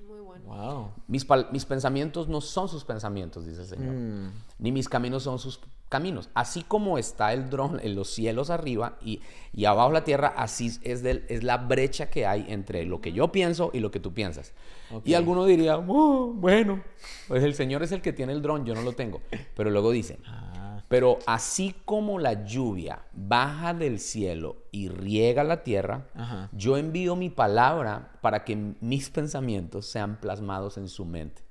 Speaker 2: Muy bueno.
Speaker 1: Wow.
Speaker 3: Mis pensamientos no son sus pensamientos, dice el Señor. Ni mis caminos son sus caminos. Así como está el dron en los cielos arriba y abajo la tierra, así es la brecha que hay entre lo que yo pienso y lo que tú piensas.
Speaker 1: Ok.
Speaker 3: Y alguno diría, "Oh, bueno, pues el Señor es el que tiene el dron, yo no lo tengo." Pero luego dice, pero así como la lluvia baja del cielo y riega la tierra,
Speaker 1: Ajá.
Speaker 3: yo envío mi palabra para que mis pensamientos sean plasmados en su mente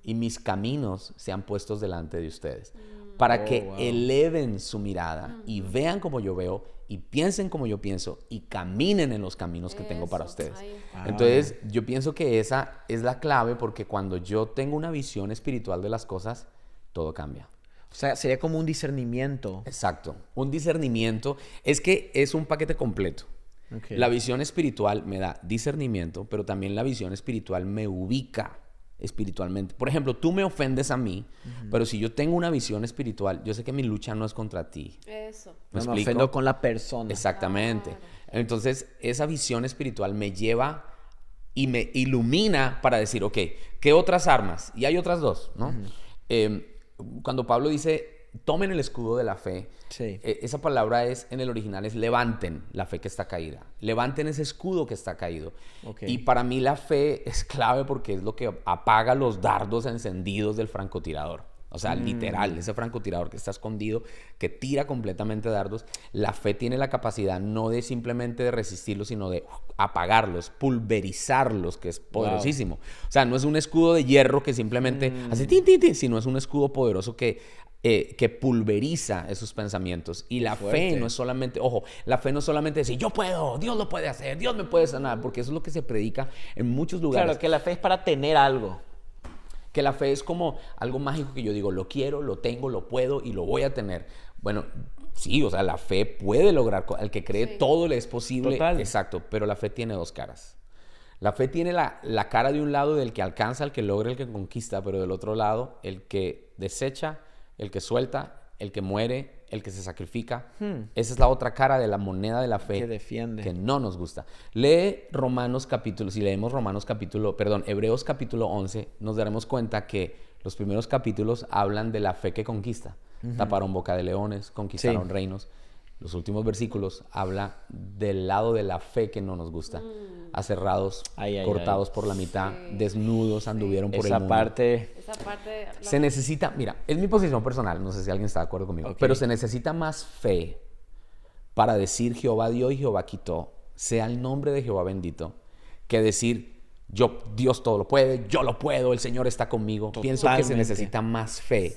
Speaker 3: y mis caminos sean puestos delante de ustedes, para que
Speaker 1: wow.
Speaker 3: eleven su mirada y vean como yo veo y piensen como yo pienso y caminen en los caminos que tengo para
Speaker 2: Eso,
Speaker 3: ustedes.
Speaker 2: ahí está.
Speaker 3: Entonces, yo pienso que esa es la clave, porque cuando yo tengo una visión espiritual de las cosas, todo cambia.
Speaker 1: O sea, sería como un discernimiento.
Speaker 3: Exacto. Un discernimiento. Es que es un paquete completo.
Speaker 1: Okay.
Speaker 3: La visión espiritual me da discernimiento, pero también la visión espiritual me ubica espiritualmente. Por ejemplo, tú me ofendes a mí, pero si yo tengo una visión espiritual, yo sé que mi lucha no es contra ti.
Speaker 2: Eso.
Speaker 1: Me ofendo con la persona.
Speaker 3: Exactamente. Claro. Entonces, esa visión espiritual me lleva y me ilumina para decir, ok, ¿qué otras armas? Y hay otras dos, ¿no? Cuando Pablo dice, tomen el escudo de la fe, sí. Esa palabra en el original es levanten la fe que está caída. Levanten ese escudo que está caído. Okay. Y para mí la fe es clave porque es lo que apaga los dardos encendidos del francotirador. O sea, literal, ese francotirador que está escondido, que tira completamente dardos. La fe tiene la capacidad no de simplemente de resistirlos, sino de apagarlos, pulverizarlos, que es poderosísimo. Wow. O sea, no es un escudo de hierro que simplemente hace tin, tin, tin, sino es un escudo poderoso que pulveriza esos pensamientos. Y la fe no es solamente, ojo, la fe no es solamente decir, yo puedo, Dios lo puede hacer, Dios me puede sanar, porque eso es lo que se predica en muchos lugares.
Speaker 1: Claro, que la fe es para tener algo.
Speaker 3: Que la fe es como algo mágico que yo digo, lo quiero, lo tengo, lo puedo y lo voy a tener. Bueno, sí, o sea, la fe puede lograr, al que cree todo le es posible. Total. Exacto, pero la fe tiene dos caras. La fe tiene la cara de un lado del que alcanza, el que logra, el que conquista, pero del otro lado, el que desecha, el que suelta, el que muere, el que se sacrifica. Esa es la otra cara de la moneda de la fe
Speaker 1: que defiende,
Speaker 3: que no nos gusta. Lee Hebreos capítulo 11, nos daremos cuenta que los primeros capítulos hablan de la fe que conquista. Taparon boca de leones, conquistaron reinos. Los últimos versículos habla del lado de la fe que no nos gusta. Aserrados, cortados por la mitad, desnudos, anduvieron por el mundo.
Speaker 2: Esa parte
Speaker 3: se necesita, mira, es mi posición personal, no sé si alguien está de acuerdo conmigo, pero se necesita más fe para decir Jehová dio y Jehová quitó, sea el nombre de Jehová bendito, que decir Dios todo lo puede, yo lo puedo, el Señor está conmigo. Totalmente. Pienso que se necesita más fe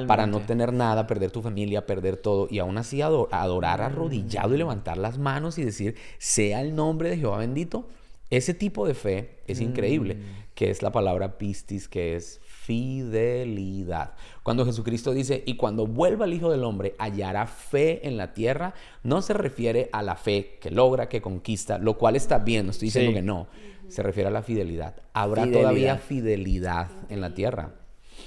Speaker 3: para no tener nada, perder tu familia, perder todo y aún así adorar arrodillado y levantar las manos y decir sea el nombre de Jehová bendito. Ese tipo de fe es increíble, que es la palabra pistis, que es fidelidad. Cuando Jesucristo dice, y cuando vuelva el Hijo del Hombre, hallará fe en la tierra, no se refiere a la fe que logra, que conquista, lo cual está bien, no estoy diciendo que no. Se refiere a la fidelidad. Habrá todavía fidelidad en la tierra.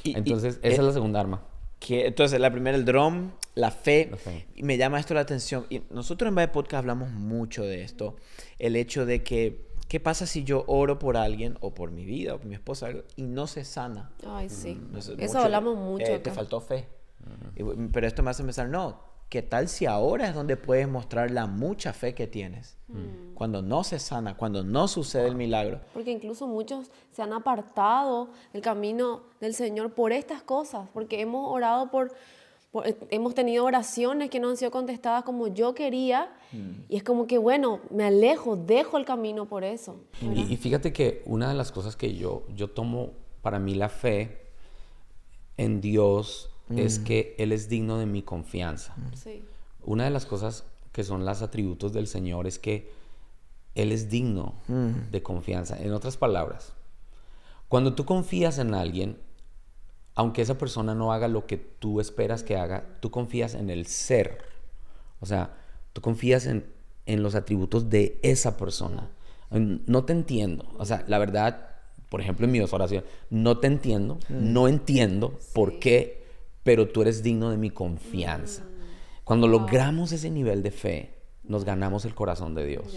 Speaker 3: Entonces, esa es la segunda arma.
Speaker 1: Entonces, la primera, el drum, la fe. Y me llama esto la atención. Y nosotros en Vibe Podcast hablamos mucho de esto. El hecho de que, ¿qué pasa si yo oro por alguien, o por mi vida, o por mi esposa, y no se sana?
Speaker 2: Ay, sí. Eso hablamos mucho acá.
Speaker 1: Te faltó fe. Pero esto me hace pensar, no. ¿Qué tal si ahora es donde puedes mostrar la mucha fe que tienes? Cuando no se sana, cuando no sucede el milagro.
Speaker 2: Porque incluso muchos se han apartado del camino del Señor por estas cosas, porque hemos orado hemos tenido oraciones que no han sido contestadas como yo quería, y es como que, bueno, me alejo, dejo el camino por eso.
Speaker 3: Y fíjate que una de las cosas que yo tomo para mí la fe en Dios es que Él es digno de mi confianza.
Speaker 2: Sí.
Speaker 3: Una de las cosas que son los atributos del Señor es que Él es digno de confianza. En otras palabras, cuando tú confías en alguien, aunque esa persona no haga lo que tú esperas que haga, tú confías en el ser. O sea, tú confías en los atributos de esa persona. No te entiendo. O sea, la verdad, por ejemplo, en mi oración, no te entiendo, no entiendo por qué, pero tú eres digno de mi confianza. Cuando logramos ese nivel de fe, nos ganamos el corazón de Dios.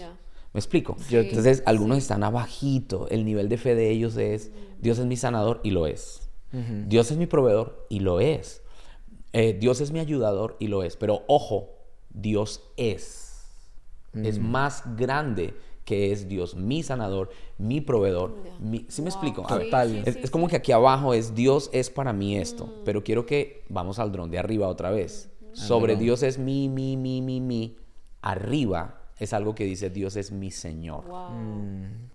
Speaker 3: ¿Me explico? Entonces, algunos están abajito. El nivel de fe de ellos es, Dios es mi sanador, y lo es. Dios es mi proveedor, y lo es. Dios es mi ayudador, y lo es. Pero ojo, Dios es. Es más grande que es Dios, mi sanador, mi proveedor. ¿Sí me explico? A ver, es como que aquí abajo es Dios es para mí esto, pero quiero que vamos al dron de arriba otra vez. Sobre Dios es mi. Arriba es algo que dice Dios es mi Señor.
Speaker 2: Wow.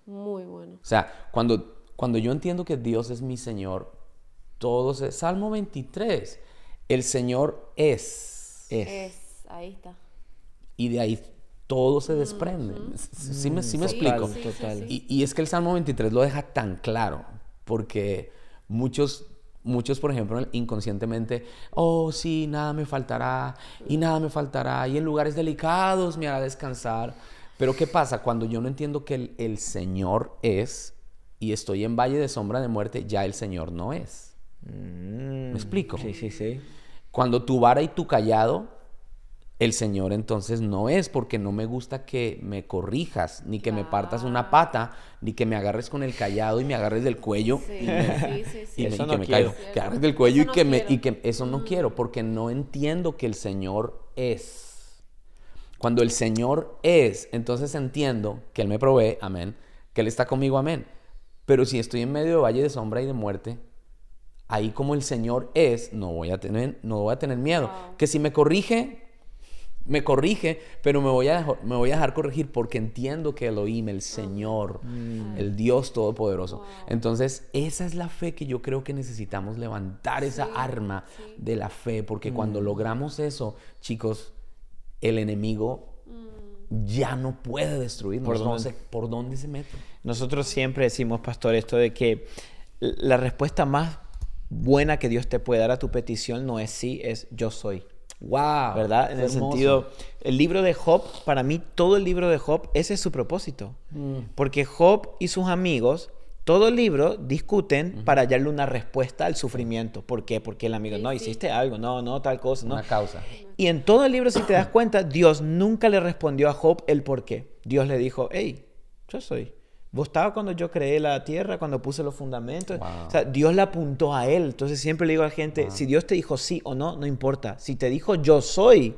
Speaker 2: Muy bueno.
Speaker 3: O sea, cuando yo entiendo que Dios es mi Señor, todo se... Salmo 23, el Señor es.
Speaker 2: Ahí está.
Speaker 3: Y de ahí todo se desprende. ¿Sí me explico?
Speaker 1: Total.
Speaker 3: Y es que el Salmo 23 lo deja tan claro, porque muchos muchos, por ejemplo, inconscientemente, oh, sí, nada me faltará, y nada me faltará, y en lugares delicados me hará descansar. Pero ¿qué pasa? Cuando yo no entiendo que el Señor es, y estoy en valle de sombra de muerte, ya el Señor no es. ¿Me explico?
Speaker 1: Sí, sí, sí.
Speaker 3: Cuando tu vara y tu callado, el Señor entonces no es, porque no me gusta que me corrijas, ni que me partas una pata, ni que me agarres con el callado y me agarres del cuello.
Speaker 2: Sí,
Speaker 3: y me,
Speaker 2: sí,
Speaker 3: y
Speaker 1: Eso
Speaker 3: que
Speaker 1: no
Speaker 3: me
Speaker 1: quiero.
Speaker 3: caigo. Que agarres del cuello
Speaker 2: Eso no
Speaker 3: y que eso no quiero, porque no entiendo que el Señor es. Cuando el Señor es, entonces entiendo que Él me provee, amén, que Él está conmigo, amén. Pero si estoy en medio de valle de sombra y de muerte, ahí como el Señor es, no voy a tener miedo.
Speaker 2: Wow.
Speaker 3: Que si me corrige, pero me voy a dejar corregir porque entiendo que Elohim, el Señor, el Dios Todopoderoso.
Speaker 2: Wow.
Speaker 3: Entonces, esa es la fe que yo creo que necesitamos levantar, esa arma de la fe, porque cuando logramos eso, chicos, el enemigo ya no puede destruirnos. ¿Por dónde se mete?
Speaker 1: Nosotros siempre decimos, pastor, esto de que la respuesta más buena que Dios te puede dar a tu petición no es sí, es yo soy.
Speaker 3: Wow,
Speaker 1: ¿Verdad? En el sentido, el libro de Job, para mí todo el libro de Job, ese es su propósito. Porque Job y sus amigos, todo el libro discuten para hallarle una respuesta al sufrimiento. ¿Por qué? Porque el amigo, no, hiciste algo, no, tal cosa, no.
Speaker 3: Una causa.
Speaker 1: Y en todo el libro, si te das cuenta, Dios nunca le respondió a Job el por qué. Dios le dijo, hey, yo soy. Vos estabas cuando yo creé la tierra, cuando puse los fundamentos.
Speaker 3: Wow.
Speaker 1: O sea, Dios le apuntó a él. Entonces siempre le digo a la gente, si Dios te dijo sí o no, no importa. Si te dijo yo soy,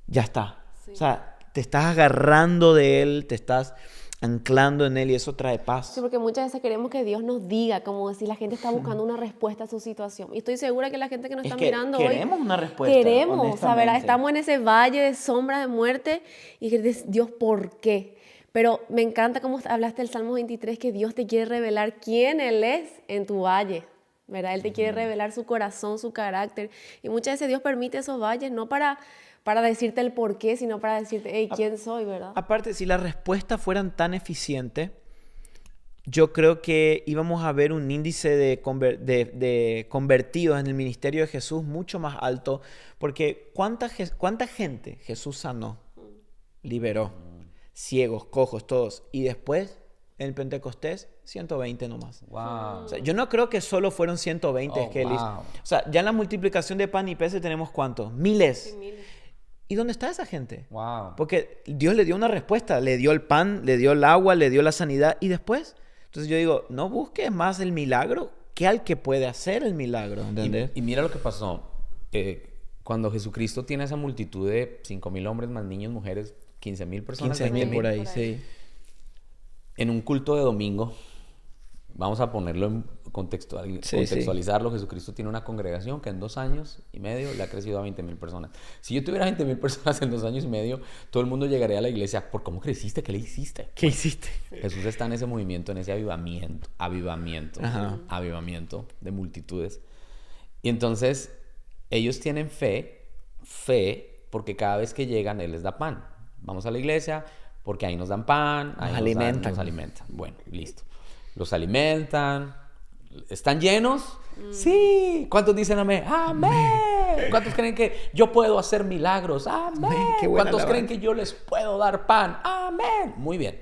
Speaker 1: ya está.
Speaker 2: Sí.
Speaker 1: O sea, te estás agarrando de él, te estás anclando en él y eso trae paz.
Speaker 2: Sí, porque muchas veces queremos que Dios nos diga, como si la gente está buscando una respuesta a su situación. Y estoy segura que la gente que nos está mirando hoy...
Speaker 1: queremos una respuesta,
Speaker 2: Queremos, o sea, ¿verdad?
Speaker 1: honestamente.
Speaker 2: Estamos en ese valle de sombra de muerte y que dices, Dios, ¿por qué? Pero me encanta cómo hablaste del Salmo 23, que Dios te quiere revelar quién Él es en tu valle, ¿verdad? Él te quiere revelar su corazón, su carácter. Y muchas veces Dios permite esos valles, no para decirte el por qué, sino para decirte, hey, ¿quién soy, verdad?
Speaker 1: Aparte, si las respuestas fueran tan eficientes, yo creo que íbamos a ver un índice de convertidos en el ministerio de Jesús mucho más alto, porque ¿cuánta gente Jesús sanó, liberó? Ciegos, cojos, todos. Y después, en el Pentecostés, 120 nomás.
Speaker 3: Wow.
Speaker 1: O sea, yo no creo que solo fueron 120 que él hizo. O sea, ya en la multiplicación de pan y peces tenemos ¿cuántos? Miles.
Speaker 2: Sí, miles.
Speaker 1: ¿Y dónde está esa gente?
Speaker 3: Wow.
Speaker 1: Porque Dios le dio una respuesta. Le dio el pan, le dio el agua, le dio la sanidad. ¿Y después? Entonces yo digo, no busques más el milagro que al que puede hacer el milagro. ¿Entendés?
Speaker 3: Y mira lo que pasó. Cuando Jesucristo tiene esa multitud de 5,000 hombres más niños, mujeres, 15,000 personas.
Speaker 1: 15,000 por ahí,
Speaker 2: por
Speaker 1: sí.
Speaker 3: En un culto de domingo, vamos a ponerlo en contextualizarlo. Sí. Jesucristo tiene una congregación que en 2 años y medio le ha crecido a 20,000 personas. Si yo tuviera 20,000 personas en 2 años y medio, todo el mundo llegaría a la iglesia. ¿Por cómo creciste? ¿Qué le hiciste?
Speaker 1: ¿Qué hiciste?
Speaker 3: Jesús está en ese movimiento, en ese avivamiento de multitudes. Y entonces, ellos tienen fe, porque cada vez que llegan, Él les da pan. Vamos a la iglesia porque ahí nos dan pan, ahí nos alimentan. Bueno, listo. Los alimentan. ¿Están llenos? Sí. ¿Cuántos dicen amén? ¡Amén! ¿Cuántos creen que yo puedo hacer milagros? ¡Amén! ¿Cuántos creen que yo les puedo dar pan? ¡Amén! Muy bien.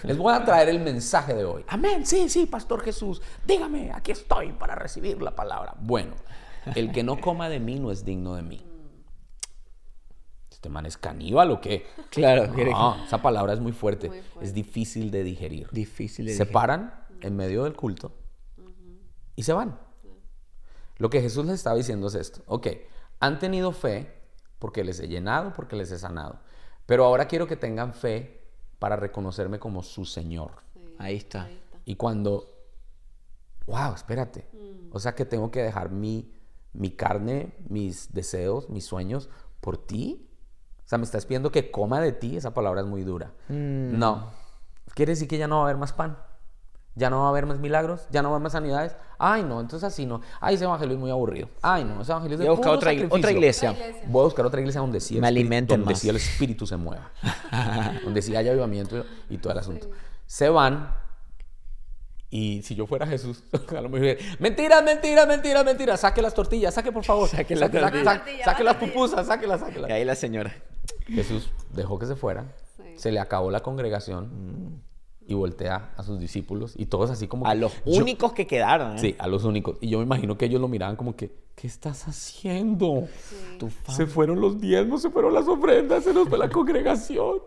Speaker 3: Les voy a traer el mensaje de hoy. ¡Amén! Sí, Pastor Jesús. Dígame, aquí estoy para recibir la palabra. Bueno, el que no coma de mí no es digno de mí. ¿Este man es caníbal o qué?
Speaker 1: Claro.
Speaker 3: No, esa palabra es muy fuerte. Es difícil de digerir. Se paran en medio del culto y se van. Lo que Jesús les estaba diciendo es esto. Ok, han tenido fe porque les he llenado, porque les he sanado. Pero ahora quiero que tengan fe para reconocerme como su Señor.
Speaker 2: Sí,
Speaker 1: ahí está.
Speaker 3: Y cuando... ¡Wow! Espérate. O sea que tengo que dejar mi carne, mis deseos, mis sueños por ti. O sea, me estás pidiendo que coma de ti. Esa palabra es muy dura. No. Quiere decir que ya no va a haber más pan. Ya no va a haber más milagros. Ya no va a haber más sanidades. Ay, no. Entonces así no. Ay, ese evangelio es muy aburrido. Ay, no. Ese evangelio es de
Speaker 1: Voy a buscar otra iglesia.
Speaker 3: Voy a buscar otra iglesia donde sí
Speaker 1: me alimenten
Speaker 3: donde
Speaker 1: más.
Speaker 3: sí el espíritu se mueva. Donde sí haya avivamiento y todo el asunto. Se van Y si yo fuera Jesús, a lo mejor, mentira, mentira, mentira, mentira, saque las tortillas, saque por favor, saque las pupusas, sáquelas.
Speaker 1: Y ahí la señora.
Speaker 3: Jesús dejó que se fuera, se le acabó la congregación y voltea a sus discípulos y todos así como...
Speaker 1: A los únicos que quedaron, ¿eh?
Speaker 3: Sí, a los únicos. Y yo me imagino que ellos lo miraban como que, ¿qué estás haciendo?
Speaker 2: Sí.
Speaker 3: Se fueron los diezmos, se fueron las ofrendas, se nos fue la congregación.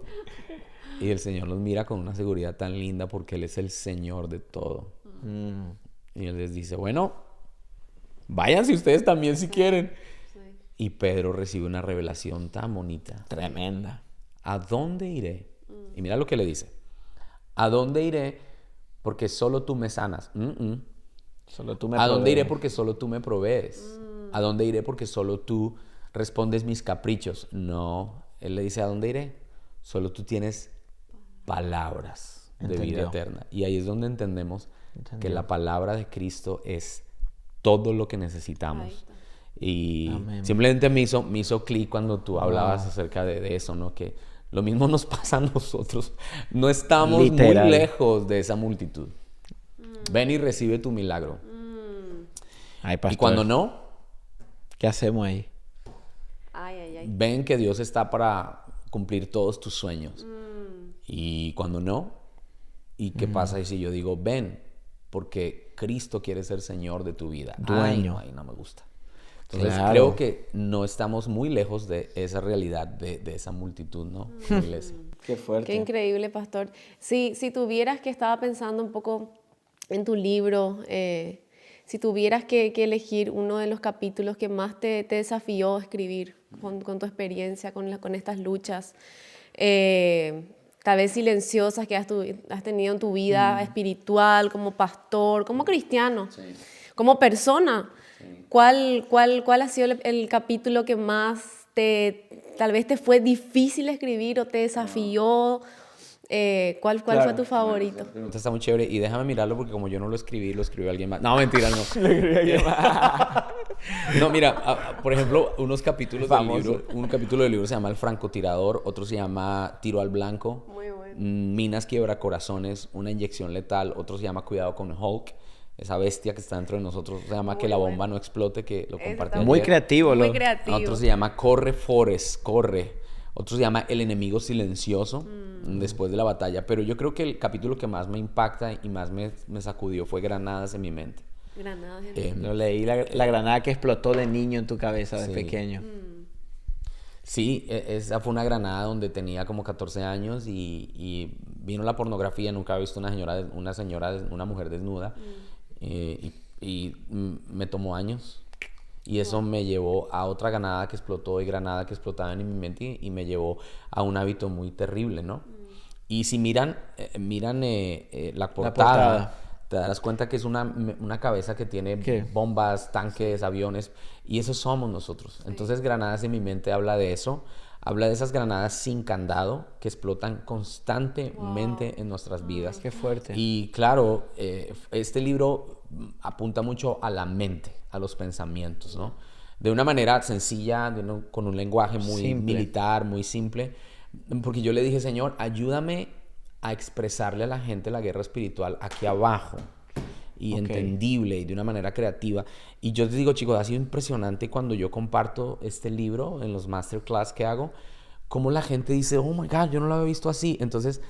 Speaker 3: Y el Señor los mira con una seguridad tan linda porque Él es el Señor de todo. Y Él les dice, bueno, váyanse ustedes también si quieren.
Speaker 2: Sí.
Speaker 3: Y Pedro recibe una revelación tan bonita.
Speaker 1: Tremenda.
Speaker 3: ¿A dónde iré? Y mira lo que le dice. ¿A dónde iré? Porque solo tú me sanas.
Speaker 1: Solo tú me
Speaker 3: ¿A dónde
Speaker 1: provees.
Speaker 3: iré? Porque solo tú me provees. ¿A dónde iré? Porque solo tú respondes mis caprichos. No. Él le dice, ¿a dónde iré? Solo tú tienes palabras de vida
Speaker 1: Entendió.
Speaker 3: eterna. Y ahí es donde entendemos
Speaker 1: Entendió.
Speaker 3: que la palabra de Cristo es todo lo que
Speaker 2: Ahí
Speaker 3: necesitamos.
Speaker 2: está.
Speaker 3: Y
Speaker 1: Amén.
Speaker 3: simplemente me hizo clic cuando tú hablabas acerca de eso, ¿no? Que lo mismo nos pasa a nosotros. No estamos
Speaker 1: Literal.
Speaker 3: muy lejos de esa multitud. Ven y recibe tu milagro.
Speaker 1: Ay, pastor.
Speaker 3: Y cuando no,
Speaker 1: ¿Qué hacemos ahí?
Speaker 2: Ay.
Speaker 3: ven que Dios está para cumplir todos tus sueños. Y cuando no, ¿y qué pasa si yo digo, ven, porque Cristo quiere ser Señor de tu vida?
Speaker 1: Dueño.
Speaker 3: Ay, no me gusta. Entonces
Speaker 1: Claro.
Speaker 3: creo que no estamos muy lejos de esa realidad, de esa multitud, ¿no? En la iglesia.
Speaker 1: Qué fuerte.
Speaker 2: Qué increíble, pastor. Si tuvieras que estaba pensando un poco en tu libro, si tuvieras que elegir uno de los capítulos que más te desafió a escribir con tu experiencia, con estas luchas, tal vez silenciosas que has tenido en tu vida espiritual, como pastor, como cristiano, como persona, ¿cuál ha sido el capítulo que más tal vez te fue difícil escribir o te desafió? ¿Cuál fue tu favorito?
Speaker 3: La pregunta está muy chévere y déjame mirarlo porque como yo no lo escribió alguien más. No, mentira, no. No, mira, por ejemplo, unos capítulos
Speaker 1: Famoso.
Speaker 3: del libro, un capítulo del libro se llama El francotirador, otro se llama Tiro al blanco,
Speaker 2: Muy bueno.
Speaker 3: Minas quiebracorazones, una inyección letal, otro se llama Cuidado con Hulk, esa bestia que está dentro de nosotros, se llama
Speaker 2: Muy
Speaker 3: Que la bomba
Speaker 2: bueno.
Speaker 3: no explote, que lo
Speaker 2: Ese
Speaker 3: compartí
Speaker 2: está
Speaker 3: ayer.
Speaker 1: Muy creativo.
Speaker 2: Muy
Speaker 1: lo-
Speaker 2: creativo.
Speaker 3: Otro se llama Corre Forest, corre. Otro se llama El enemigo silencioso, después de la batalla. Pero yo creo que el capítulo que más me impacta y más me sacudió fue Granadas en mi mente.
Speaker 2: Granadas.
Speaker 1: Lo leí, la granada que explotó de niño en tu cabeza, de
Speaker 3: Sí.
Speaker 1: pequeño.
Speaker 3: Sí, esa fue una granada donde tenía como 14 años y vino la pornografía. Nunca había visto una mujer desnuda. Me tomó años. Y eso me llevó a otra granada que explotó y granada que explotaba en mi mente y me llevó a un hábito muy terrible, ¿no? Y si miran la portada, te darás cuenta que es una cabeza que tiene
Speaker 1: ¿Qué?
Speaker 3: bombas, tanques, aviones, y eso somos nosotros. Entonces, Granadas en mi mente habla de eso, habla de esas granadas sin candado que explotan constantemente en nuestras vidas.
Speaker 1: Qué fuerte.
Speaker 3: Y claro, este libro apunta mucho a la mente, a los pensamientos, ¿no? De una manera sencilla, con un lenguaje muy
Speaker 1: Simple.
Speaker 3: militar, muy simple, porque yo le dije, Señor, ayúdame a expresarle a la gente la guerra espiritual aquí abajo y
Speaker 1: Ok.
Speaker 3: entendible y de una manera creativa. Y yo te digo, chicos, ha sido impresionante cuando yo comparto este libro en los masterclass que hago, cómo la gente dice, oh my God, yo no lo había visto así. Entonces,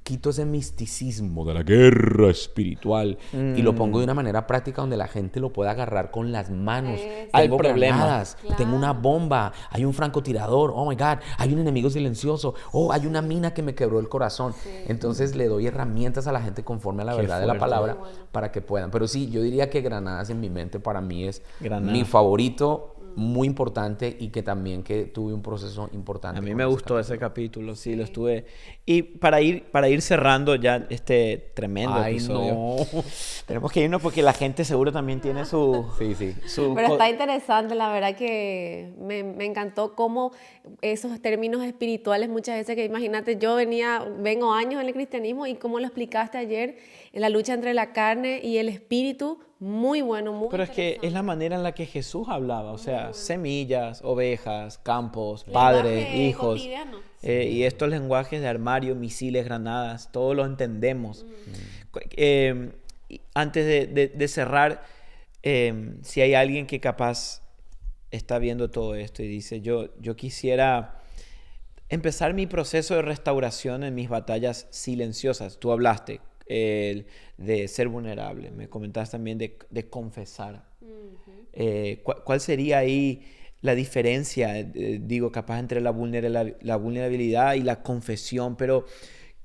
Speaker 3: quito ese misticismo de la guerra espiritual y lo pongo de una manera práctica donde la gente lo pueda agarrar con las manos.
Speaker 2: Eso.
Speaker 1: Al
Speaker 3: Tengo
Speaker 1: problema.
Speaker 3: granadas,
Speaker 2: Claro.
Speaker 3: tengo una bomba, hay un francotirador, oh my God, hay un enemigo silencioso, oh, hay una mina que me quebró el corazón. Entonces le doy herramientas a la gente conforme a la
Speaker 1: Qué
Speaker 3: verdad de la
Speaker 1: fuerte.
Speaker 3: palabra
Speaker 2: Muy bueno.
Speaker 3: para que puedan. Pero sí, yo diría que Granadas en mi mente para mí es
Speaker 1: Granada.
Speaker 3: mi favorito, muy importante y que también que tuve un proceso importante.
Speaker 1: A mí
Speaker 3: con
Speaker 1: me
Speaker 3: ese
Speaker 1: gustó ese capítulo, sí, lo estuve. Y para ir cerrando ya este tremendo
Speaker 3: Ay,
Speaker 1: episodio.
Speaker 3: no.
Speaker 1: Tenemos que irnos porque la gente seguro también tiene su...
Speaker 3: Sí, sí.
Speaker 2: Pero está interesante, la verdad que me encantó cómo esos términos espirituales muchas veces que imagínate, yo vengo años en el cristianismo y como lo explicaste ayer, en la lucha entre la carne y el espíritu, muy bueno, muy
Speaker 1: Pero es que
Speaker 2: interesante.
Speaker 1: es la manera en la que Jesús hablaba, o sea, semillas, ovejas, campos,
Speaker 2: Lenguaje
Speaker 1: padres, hijos.
Speaker 2: cotidiano.
Speaker 1: Y estos lenguajes de armario, misiles, granadas, todos lo entendemos. Antes de cerrar, si hay alguien que capaz está viendo todo esto y dice, yo quisiera empezar mi proceso de restauración en mis batallas silenciosas. Tú hablaste de ser vulnerable, me comentabas también de confesar. ¿Cuál sería ahí la diferencia, digo, capaz entre la vulnerabilidad y la confesión? Pero,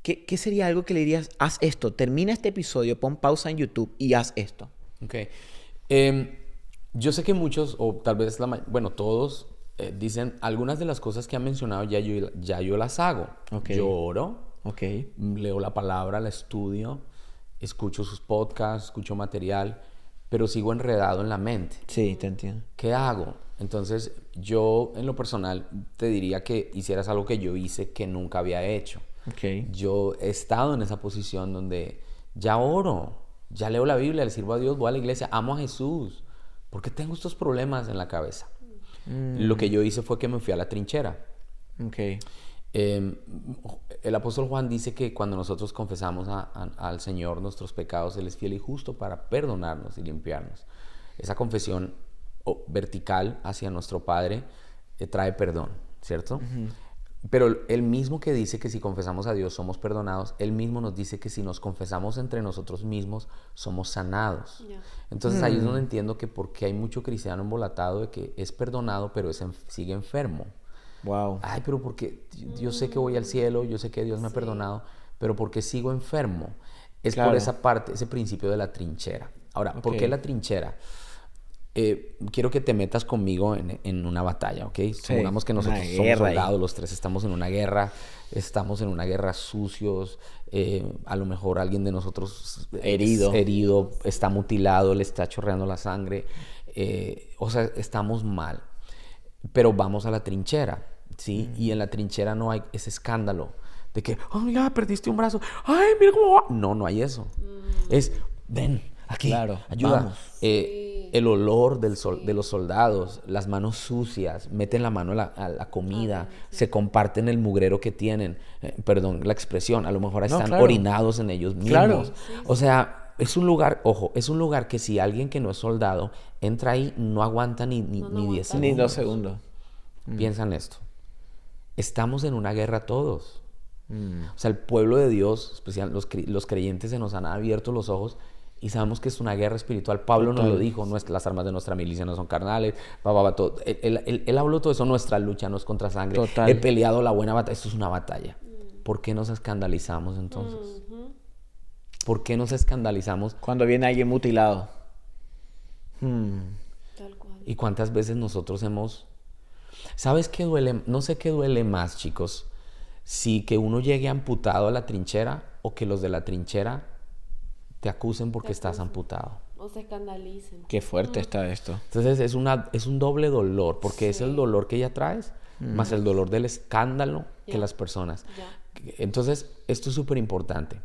Speaker 1: ¿qué sería algo que le dirías? Haz esto, termina este episodio, pon pausa en YouTube y haz esto.
Speaker 3: Ok. Yo sé que muchos, o tal vez todos, dicen algunas de las cosas que han mencionado ya yo las hago.
Speaker 1: Okay.
Speaker 3: Yo oro,
Speaker 1: okay,
Speaker 3: leo la palabra, la estudio, escucho sus podcasts, escucho material, pero sigo enredado en la mente.
Speaker 1: Sí, te entiendo.
Speaker 3: ¿Qué hago? Entonces, yo en lo personal te diría que hicieras algo que yo hice que nunca había hecho.
Speaker 1: Okay.
Speaker 3: Yo he estado en esa posición donde ya oro, ya leo la Biblia, le sirvo a Dios, voy a la iglesia, amo a Jesús. ¿Por qué tengo estos problemas en la cabeza? Lo que yo hice fue que me fui a la trinchera.
Speaker 1: Okay.
Speaker 3: El apóstol Juan dice que cuando nosotros confesamos al Señor nuestros pecados, Él es fiel y justo para perdonarnos y limpiarnos. Esa confesión vertical hacia nuestro Padre trae perdón, ¿cierto? Pero Él mismo que dice que si confesamos a Dios somos perdonados, Él mismo nos dice que si nos confesamos entre nosotros mismos somos sanados. Yeah. Entonces ahí es donde entiendo que porque hay mucho cristiano embolatado de que es perdonado pero sigue enfermo.
Speaker 1: Wow.
Speaker 3: Ay, pero porque yo sé que voy al cielo, yo sé que Dios me ha perdonado, pero porque sigo enfermo. Es por esa parte, ese principio de la trinchera. Ahora, ¿por qué la trinchera? Quiero que te metas conmigo en una batalla, ¿ok? Sí, supongamos que nosotros somos soldados, los tres estamos en una guerra sucios, a lo mejor alguien de nosotros herido, está mutilado, le está chorreando la sangre, o sea, estamos mal, pero vamos a la trinchera, ¿sí? Y en la trinchera no hay ese escándalo de que, oh, ya perdiste un brazo, ay, mira cómo va. No hay eso. Es, ven, aquí, ayuda. El olor de los soldados, las manos sucias, meten la mano a la comida, se comparten el mugrero que tienen, perdón la expresión, a lo mejor están orinados en ellos mismos. O sea, es un lugar, ojo, es un lugar que si alguien que no es soldado entra ahí, no aguanta ni 10 segundos.
Speaker 1: Ni 2 segundos.
Speaker 3: Piensa en esto. Estamos en una guerra todos. O sea, el pueblo de Dios, especial los creyentes, se nos han abierto los ojos y sabemos que es una guerra espiritual. Pablo nos lo dijo, las armas de nuestra milicia no son carnales, todo. Él habló todo eso, nuestra lucha no es contra sangre. Total. He peleado la buena batalla, esto es una batalla. ¿Por qué nos escandalizamos entonces? ¿Por qué nos escandalizamos?
Speaker 1: Cuando viene alguien mutilado.
Speaker 2: Tal cual.
Speaker 3: ¿Y cuántas veces nosotros hemos... ¿Sabes qué duele? No sé qué duele más, chicos. Si que uno llegue amputado a la trinchera o que los de la trinchera te acusen porque estás amputado.
Speaker 2: O se escandalicen.
Speaker 1: Qué fuerte está esto.
Speaker 3: Entonces es un doble dolor, porque es el dolor que ya traes, más el dolor del escándalo que las personas. Entonces, esto es súper importante.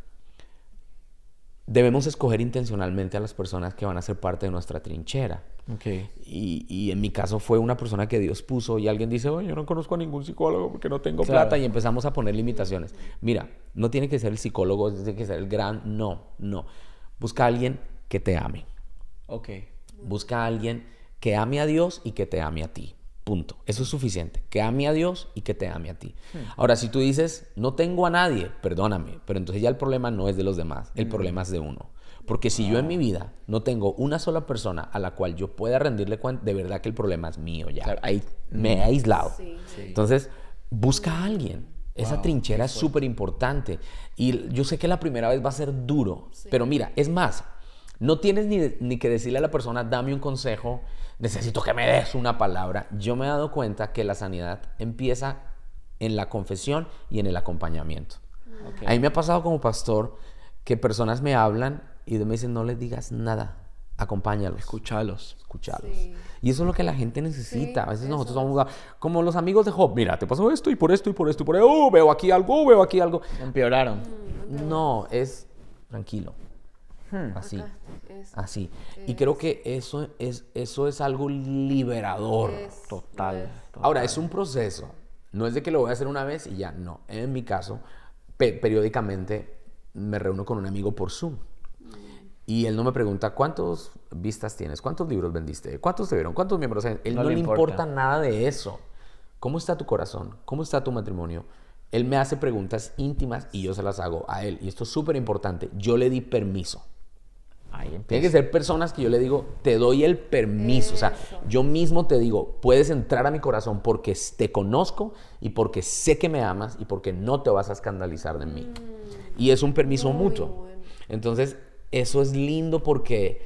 Speaker 3: Debemos escoger intencionalmente a las personas que van a ser parte de nuestra trinchera.
Speaker 1: Okay.
Speaker 3: Y en mi caso fue una persona que Dios puso y alguien dice, yo no conozco a ningún psicólogo porque no tengo plata, y empezamos a poner limitaciones. Mira, no tiene que ser el psicólogo, tiene que ser el gran... No. Busca a alguien que te ame.
Speaker 1: Okay.
Speaker 3: Busca a alguien que ame a Dios y que te ame a ti. Punto. Eso es suficiente. Que ame a Dios y que te ame a ti. Ahora, si tú dices, no tengo a nadie, perdóname, pero entonces ya el problema no es de los demás, el problema es de uno. Porque si yo en mi vida no tengo una sola persona a la cual yo pueda rendirle cuenta, de verdad que el problema es mío ya. Claro, ahí me he aislado. Sí. Entonces, busca a alguien. Esa trinchera es súper importante. Y yo sé que la primera vez va a ser duro, pero mira, es más, no tienes ni que decirle a la persona, dame un consejo, necesito que me des una palabra. Yo me he dado cuenta que la sanidad empieza en la confesión y en el acompañamiento. A mí me ha pasado como pastor que personas me hablan y me dicen, no les digas nada, acompáñalos.
Speaker 1: Escúchalos.
Speaker 3: Sí. Y eso es lo que la gente necesita. A veces nosotros vamos como los amigos de Job. Mira, te pasó esto y por esto y por esto y por eso. Veo aquí algo.
Speaker 1: Empeoraron.
Speaker 3: No, es tranquilo. Así. Y creo que eso es algo liberador.
Speaker 1: Total.
Speaker 3: Ahora, es un proceso. No es de que lo voy a hacer una vez y ya, no. En mi caso, periódicamente me reúno con un amigo por Zoom. Y él no me pregunta cuántas vistas tienes, cuántos libros vendiste, cuántos te vieron, cuántos miembros hay. Él no le importa nada de eso. ¿Cómo está tu corazón? ¿Cómo está tu matrimonio? Él me hace preguntas íntimas y yo se las hago a él. Y esto es súper importante. Yo le di permiso. Tienen que ser personas que yo le digo, te doy el permiso. O sea, yo mismo te digo, puedes entrar a mi corazón porque te conozco y porque sé que me amas y porque no te vas a escandalizar de mí. Y es un permiso mutuo.
Speaker 2: Bueno.
Speaker 3: Entonces, eso es lindo porque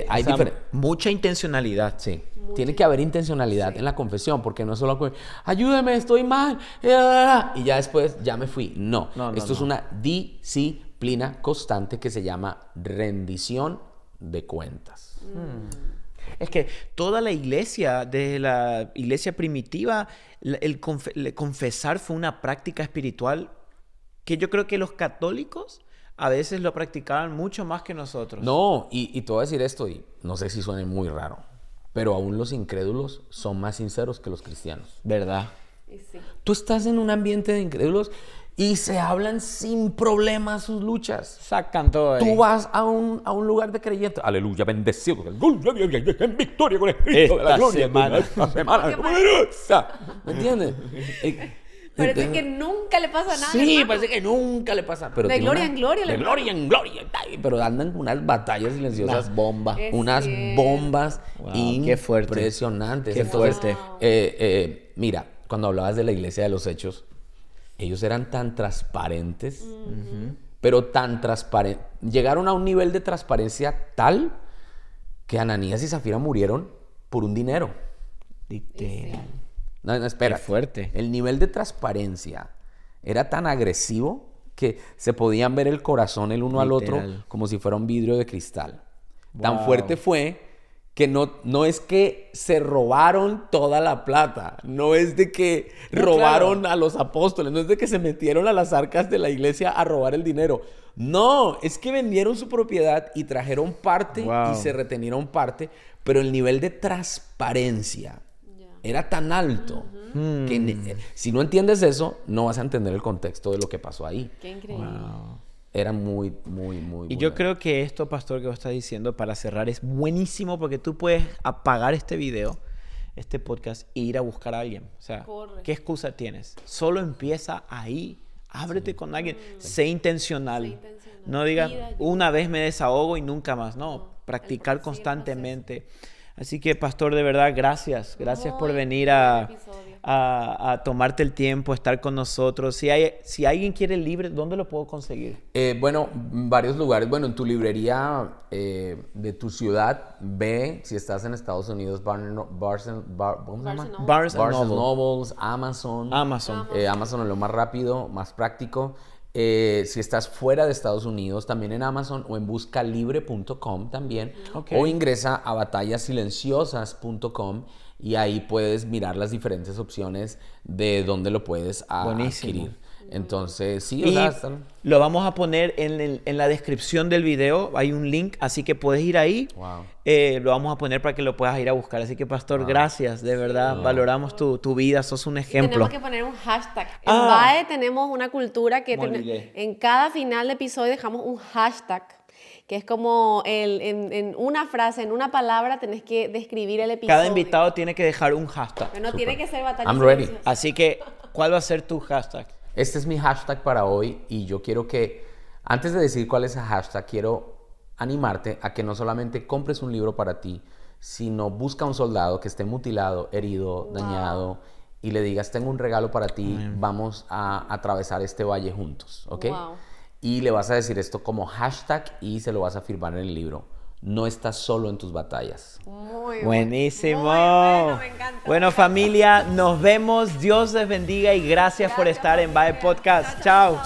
Speaker 3: hay
Speaker 1: mucha intencionalidad.
Speaker 3: Sí. Tiene que haber intencionalidad en la confesión, porque no es solo ayúdame, estoy mal, y ya después ya me fui. No, esto es una disciplina constante que se llama rendición de cuentas.
Speaker 1: Es que toda la iglesia, desde la iglesia primitiva, el confesar fue una práctica espiritual que yo creo que los católicos a veces lo practicaban mucho más que nosotros.
Speaker 3: No, y te voy a decir esto, y no sé si suene muy raro, pero aún los incrédulos son más sinceros que los cristianos.
Speaker 1: ¿Verdad?
Speaker 2: Sí.
Speaker 3: Tú estás en un ambiente de incrédulos y se hablan sin problemas sus luchas.
Speaker 1: Sacan todo ahí.
Speaker 3: Tú vas a un lugar de creyentes. Aleluya, bendecido. En victoria con el Espíritu de la gloria. Esta semana. ¿Me entiendes?
Speaker 2: Parece que nunca le pasa nada.
Speaker 3: Sí,
Speaker 2: hermano.
Speaker 3: parece que nunca le pasa. Pero
Speaker 2: De gloria en gloria.
Speaker 3: De gloria en gloria. Pero andan con unas batallas silenciosas.
Speaker 1: Unas bombas.
Speaker 3: Unas bombas
Speaker 1: Wow, qué fuerte.
Speaker 3: impresionantes.
Speaker 1: Qué
Speaker 3: Entonces,
Speaker 1: fuerte.
Speaker 3: mira, cuando hablabas de la iglesia de los Hechos, ellos eran tan transparentes, pero tan transparentes. Llegaron a un nivel de transparencia tal que Ananías y Zafira murieron por un dinero. No, espera.
Speaker 1: Qué fuerte.
Speaker 3: El nivel de transparencia era tan agresivo que se podían ver el corazón el uno al otro como si fuera un vidrio de cristal.
Speaker 1: Wow.
Speaker 3: Tan fuerte fue que no es que se robaron toda la plata, no es de que robaron a los apóstoles, no es de que se metieron a las arcas de la iglesia a robar el dinero. No, es que vendieron su propiedad y trajeron parte y se retenieron parte, pero el nivel de transparencia era tan alto que si no entiendes eso, no vas a entender el contexto de lo que pasó ahí.
Speaker 2: Qué increíble.
Speaker 1: Wow.
Speaker 3: Era muy, muy, muy
Speaker 1: Y yo creo que esto, pastor, que vos estás diciendo para cerrar es buenísimo porque tú puedes apagar este video, este podcast, e ir a buscar a alguien. O sea,
Speaker 2: Correcto.
Speaker 1: ¿qué excusa tienes? Solo empieza ahí. Ábrete con alguien. Sé intencional. No digas, una vez me desahogo y nunca más. No, practicar constantemente. Así que, pastor, de verdad, gracias. Gracias por venir a tomarte el tiempo, estar con nosotros. Si alguien quiere el libro, ¿dónde lo puedo conseguir?
Speaker 3: Bueno, varios lugares. Bueno, en tu librería de tu ciudad, ve, si estás en Estados Unidos, Barnes Noble, Amazon. Amazon es lo más rápido, más práctico. Si estás fuera de Estados Unidos, también en Amazon o en buscalibre.com también. O ingresa a batallassilenciosas.com y ahí puedes mirar las diferentes opciones de dónde lo puedes adquirir. Entonces, sí,
Speaker 1: y lo vamos a poner en la descripción del video. Hay un link, así que puedes ir ahí.
Speaker 3: Wow.
Speaker 1: Lo vamos a poner para que lo puedas ir a buscar. Así que, pastor, gracias. De verdad, valoramos tu vida. Sos un ejemplo.
Speaker 2: Tenemos que poner un hashtag. En BAE tenemos una cultura que en cada final de episodio dejamos un hashtag. Que es como en una frase, en una palabra, tenés que describir el episodio.
Speaker 1: Cada invitado tiene que dejar un hashtag.
Speaker 2: Pero no tiene que ser batalla.
Speaker 3: I'm ready.
Speaker 1: Así que, ¿cuál va a ser tu hashtag?
Speaker 3: Este es mi hashtag para hoy y yo quiero que, antes de decir cuál es el hashtag, quiero animarte a que no solamente compres un libro para ti, sino busca a un soldado que esté mutilado, herido, dañado y le digas, tengo un regalo para ti, vamos a atravesar este valle juntos, ¿ok?
Speaker 2: Wow.
Speaker 3: Y le vas a decir esto como hashtag y se lo vas a firmar en el libro. No estás solo en tus batallas.
Speaker 2: Muy
Speaker 1: Buenísimo.
Speaker 2: Muy bueno, me encanta.
Speaker 1: Bueno, familia, nos vemos. Dios les bendiga y gracias por estar en BAE Podcast. Chao.